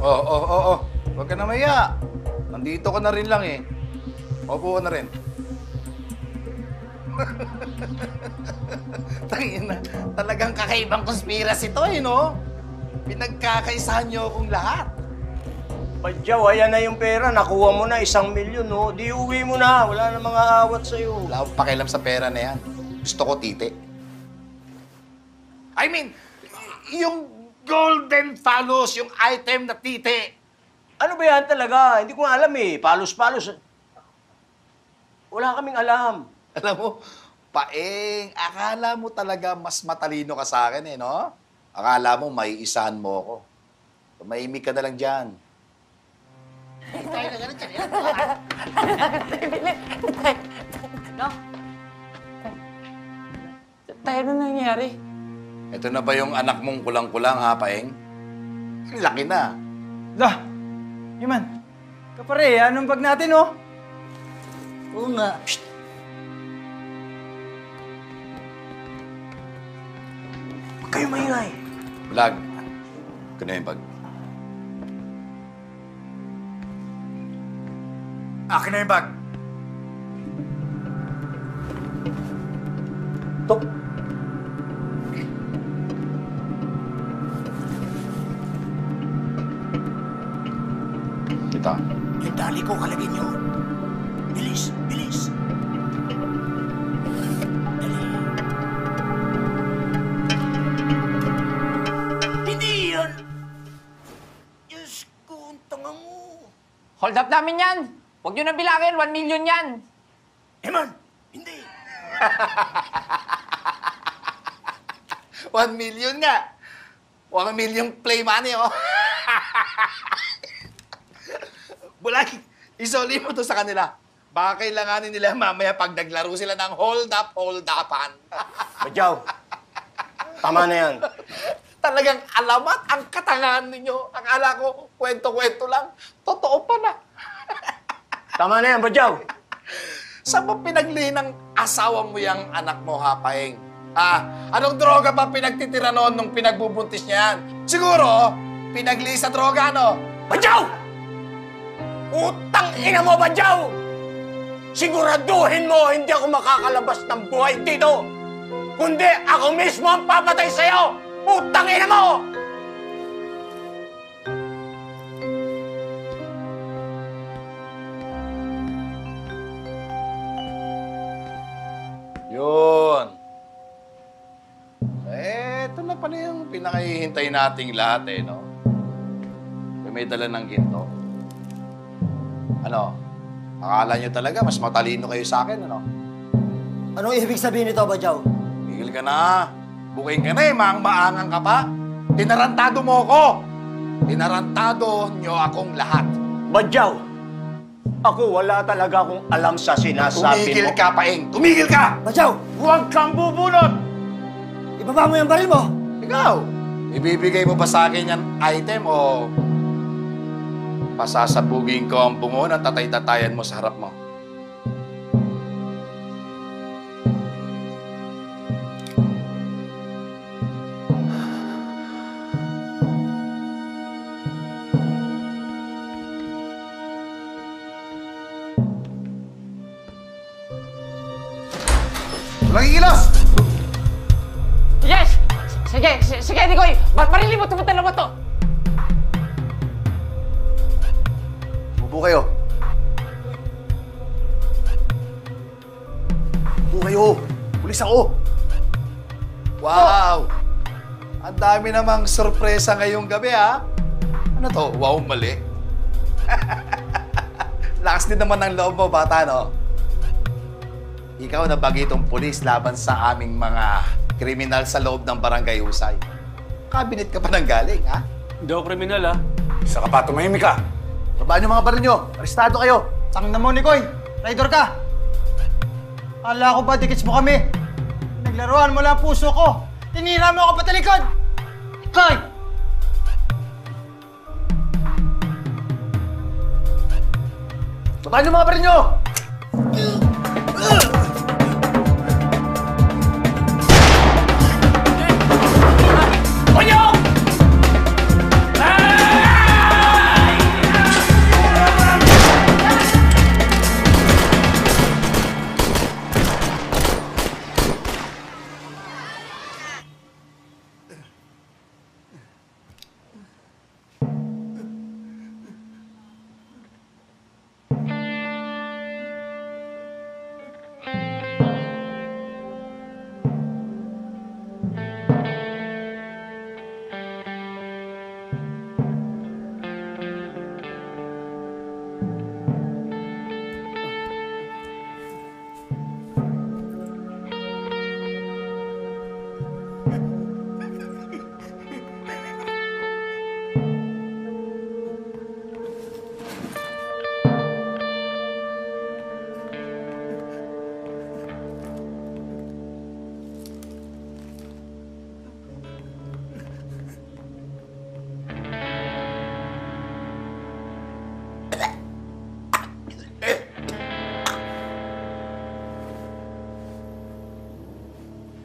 Oo. Huwag ka na maya. Nandito ka na rin lang eh. Opo ka na rin. Tangina, talagang kakaibang conspiracy to eh, no? Pinagkakaisahan niyo akong lahat. Badyaw, ayan na yung pera. Nakuha mo na 1 milyon, no? Di uwi mo na. Wala na mga awat sa'yo. Wala akong pakialam sa pera na yan. Gusto ko tite. I mean, yung golden phallus, yung item na tite. Ano ba yan talaga? Hindi ko nga alam eh. Palos-palos. Wala kaming alam. Alam mo, Paeng, akala mo talaga mas matalino ka sa akin eh, no? Akala mo may isahan mo ako. Tumahimik ka na lang dyan. No? Tayo na nangyayari. Ito na ba yung anak mong kulang-kulang, ha, Paeng? Laki na. Lah, Iman. Kapare, anong bag natin, oh? Oo nga. Huwag kayo maingay. Vlog. Ito na yung bag. Akin na yung bag. Ito. Kita. Yung dali ko, kalagin nyo. Bilis, bilis. Hindi yan. Diyos ko, ang tanga mo. Hold up namin yan. Huwag nyo na bilangin, 1 million yan. Eman, hindi. 1 million nga. 1 million play money, oh. Bulag, isoli mo to sa kanila. Baka kailanganin nila mamaya pag naglaro sila ng hold-up-hold-upan. Badyaw, tama na yan. Talagang alamat ang katangahan ninyo. Akala ko, kwento-kwento lang. Totoo pa na. Tama na yan, Badyaw. Saan mo pinagli ng asawa mo yung anak mo, ha, Paeng? Anong droga pa pinagtitira noon nung pinagbubuntis niya yan? Siguro, pinagli sa droga, no? Badyaw! Utang ina mo, Badyaw! Siguraduhin mo hindi ako makakalabas ng buhay dito! Kundi ako mismo ang papatay sa'yo! Utang ina mo! Yun. Ito na pala yung pinakahihintay nating lahat eh, no? May dala ng ginto. Ano? Akala nyo talaga mas matalino kayo sa akin, ano? Anong ibig sabihin nito, Badyaw? Tigil ka na. Buking ka na eh, maang-maangang ka pa. Tinarantado mo ako. Tinarantado nyo akong lahat. Badyaw, ako wala talaga akong alam sa sinasabi Tumigil mo. ka, Paeng. Tumigil ka! Badyaw! Huwag kang bubunot! Ibaba mo yung baril mo! Ikaw, ibibigay mo ba sa akin yan item o pasasabugin ko ang bungo ng tatay-tatayan mo sa harap mo? Walang ikilos! Yes! Sige, Nicoy! Marilin mo, tumunta mo to! Upo kayo. Upo kayo. Pulis ako. Wow! Ang dami namang sorpresa ngayong gabi, ha? Ano to? Wow, mali. Lakas din naman ng loob mo, bata, no? Ikaw na bagitong pulis laban sa aming mga kriminal sa loob ng barangay Husay. Kabinet ka pa nang galing, ha? Hindi ako kriminal, ha? Isa ka pa, tumahimik ka. Babaan yung mga baril nyo. Arestado kayo. Tang na mo, Nicoy! Traitor ka! Akala ko ba dikits mo kami? Naglaruan mo lang ang puso ko! Tinira mo ako patalikod! Nicoy! Babaan yung mga baril nyo! Badyaw!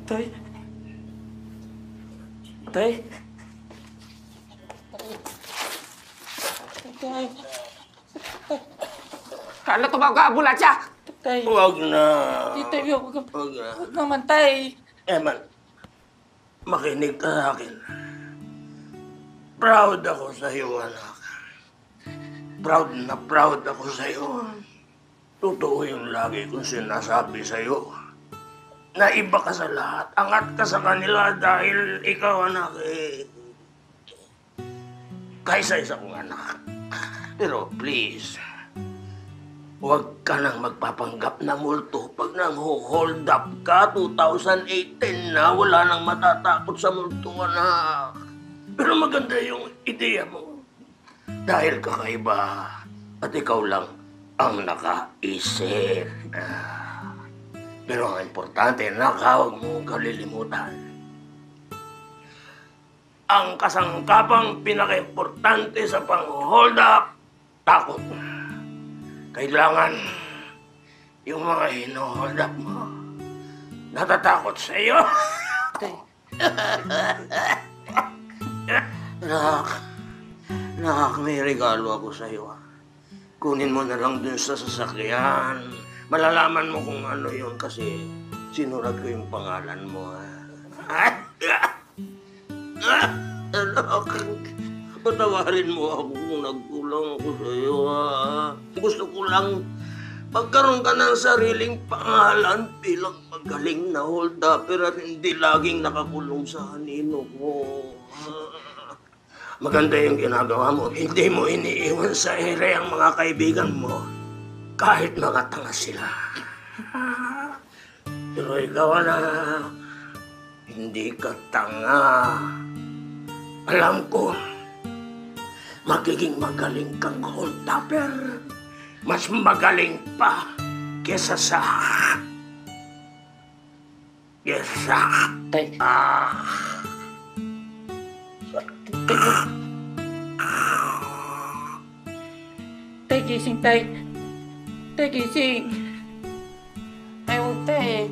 Tay. Tay. Tay. Kala tumawag ka, ambulansya! Tay. Huwag na. Tay, huwag na. Huwag naman, tay. Eman, makinig ka sa akin. Proud ako sa iyo, anak. Proud na proud ako sa iyo. Totoo yung lagi kong sinasabi sa iyo. Na iba ka sa lahat. Angat ka sa kanila dahil ikaw, anak, kaisa-isa kong anak. Pero please, huwag ka nang magpapanggap na multo pag nang hold up ka 2018 na wala nang matatakot sa multo, anak. Pero maganda yung ideya mo. Dahil kakaiba at ikaw lang ang nakaisip. Pero ang importante, huwag mo kalilimutan. Ang kasangkapang pinaka-importante sa pang-hold up, takot. Kailangan yung mga hino-hold up mo natatakot sa iyo. Nak, may regalo ako sa iyo. Kunin mo na lang dun sa sasakyan. Malalaman mo kung ano yun kasi sinulat ko yung pangalan mo. Anak, patawarin mo ako kung nagkulang ako sa iyo. Gusto ko lang magkaroon ka ng sariling pangalan bilang magaling na hold-upper at hindi laging nakakulong sa anino ko. Maganda yung ginagawa mo. Hindi mo iniiwan sa ere ang mga kaibigan mo. Kahit mga tanga sila. Pero ikaw, anak, hindi ka tanga. Alam ko, magiging magaling kang hold-upper. Mas magaling pa kesa sa... Tay. Tay, gising, tay. Tay, gising. Ay, huwag, tay.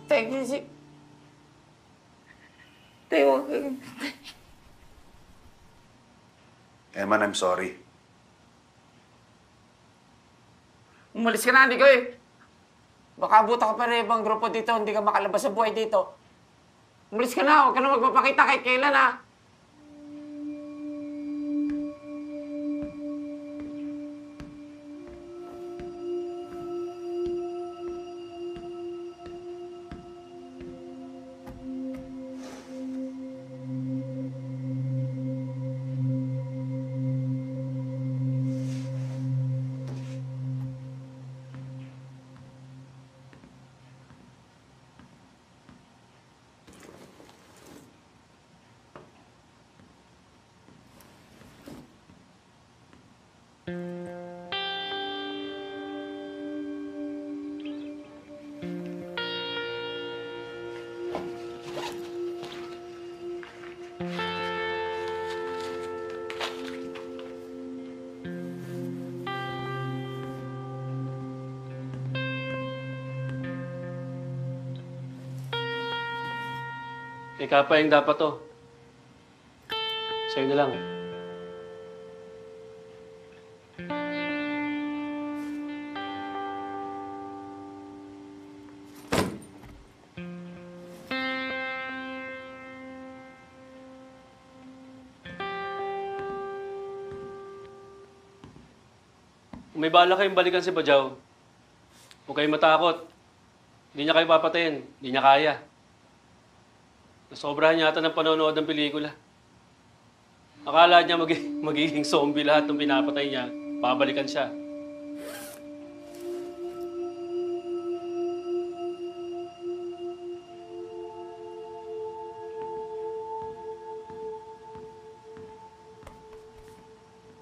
Tay, gising. Tay, huwag. Eman, I'm sorry. Umalis ka na, hindi ko eh. Baka abutan ka pa rin ibang grupo dito, hindi ka makalabas sa buhay dito. Umalis ka na, huwag ka na magpapakita kahit kailan ha. Kay Kapayeng dapat to. Sa'yo na lang. Kung may bala kayong balikan si Bajaw, huwag kayong matakot. Hindi niya kayo papatayin. Hindi niya kaya. Nasobrahan yata ng panonood ng pelikula. Akala niya magiging zombie lahat ng pinapatay niya. Babalikan siya.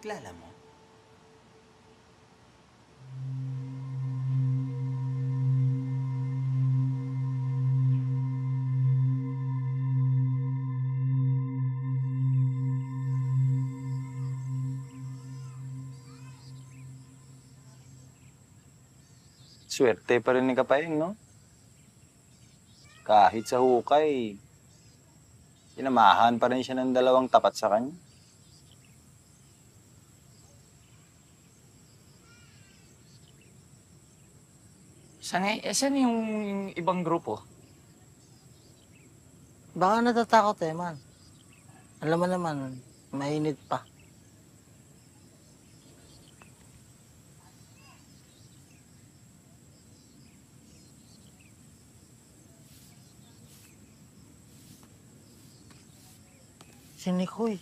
Kilala mo? Swerte pa rin ni Kapayeng, no? Kahit sa hukay, sinamahan pa rin siya ng dalawang tapat sa kanya. Saan yung ibang grupo? Baka natatakot eh, man. Alam mo naman, mainit pa. Si Nikoy.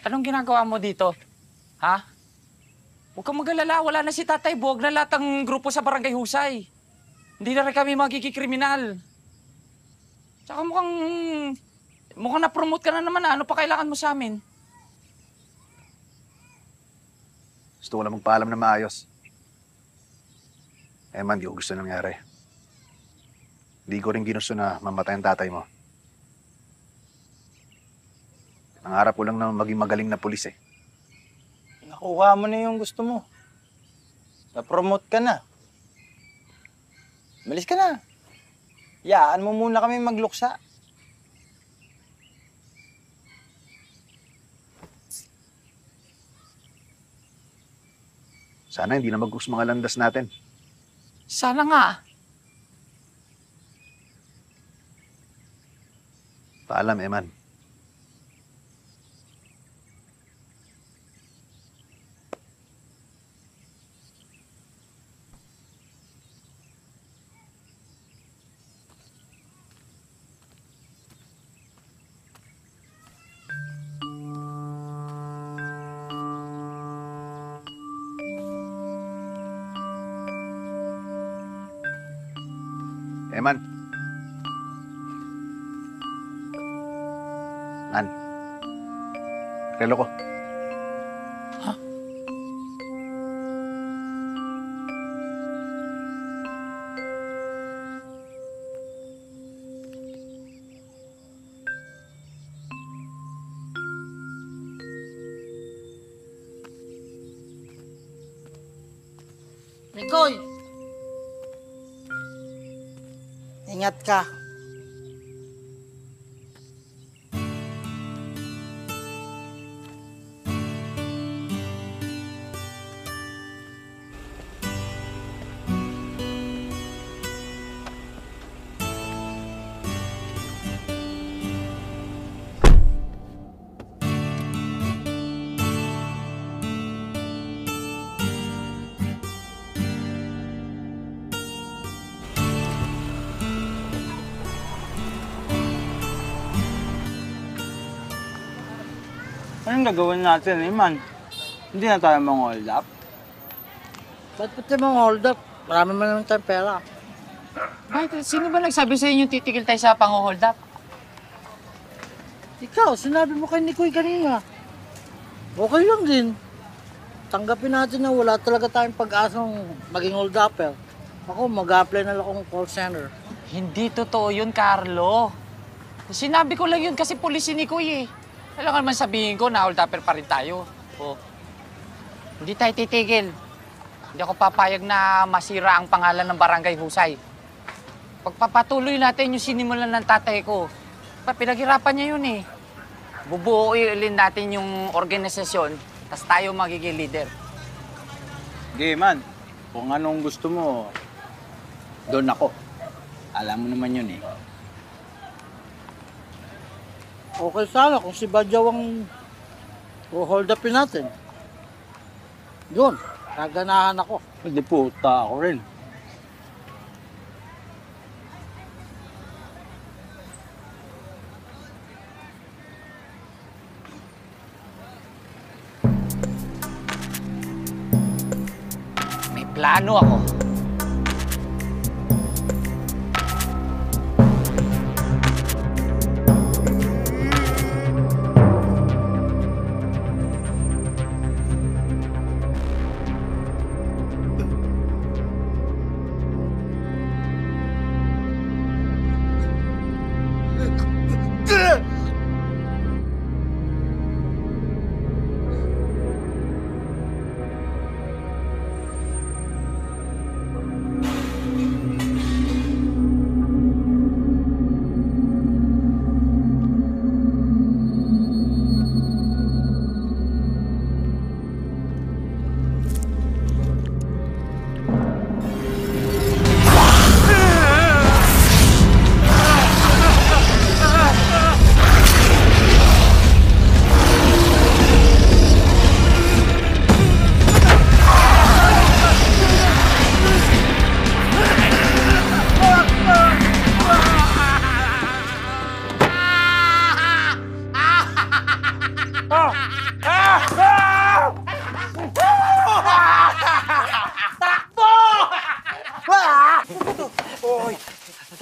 Anong ginagawa mo dito? Ha? Huwag kang mag-alala, wala na si Tatay Buwag na lahat ng grupo sa Barangay Husay. Hindi na rin kami magiging kriminal. Tsaka mukhang na-promote ka na naman. Ano pa kailangan mo sa amin? Gusto ko lang magpaalam na maayos. Man, di ko gusto nangyari. Hindi ko rin ginusto na mamatay ang tatay mo. Nangarap ko lang na maging magaling na pulis eh. Nakuha mo na yung gusto mo. Na-promote ka na. Malis ka na. Yaan mo muna kami magluksa. Sana hindi na mag-us mga landas natin. Sana nga. Paalam, Eman. Eman. Man. Relo ko. Ha? Nikoy! Ingat ka. Anong gagawin natin, man? Hindi na tayo mang-hold up. Ba't pati mong hold up? Marami man naman tayong pera. Bakit? Sino ba nagsabi sa inyo titigil tayo sa pang-hold up? Ikaw, sinabi mo kay Nikoy kanina. Okay lang din. Tanggapin natin na wala talaga tayong pag-asang maging hold upper. Ako, mag-apply na lang akong call center. Hindi totoo yun, Carlo. Sinabi ko lang yun kasi pulis si Nikoy eh. Alam naman sabihin ko na hold upper pa rin tayo. Oh. Hindi tayo titigil. Hindi ako papayag na masira ang pangalan ng Barangay Husay. Pagpapatuloy natin yung sinimulan ng tatay ko. Pinaghirapan niya yun eh. Bubuuin natin yung organisasyon, tas tayo magiging leader. Sige, man. Kung anong gusto mo, doon ako. Alam mo naman yun eh. Okay sana kung si Badyaw ang hold upin natin. Yun, kaganahan ako. Hindi puta ako rin. May plano ako.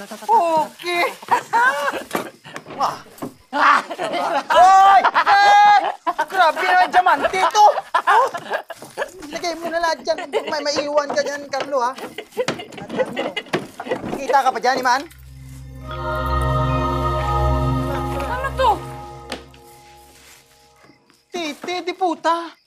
Okay! Hoy! Grabe naman diamante ito! Lagay mo na lahat dyan. May maiiwan ka dyan, Carlo, ha? Kita ka pa dyan, Iman? Ano to? Titi, di puta.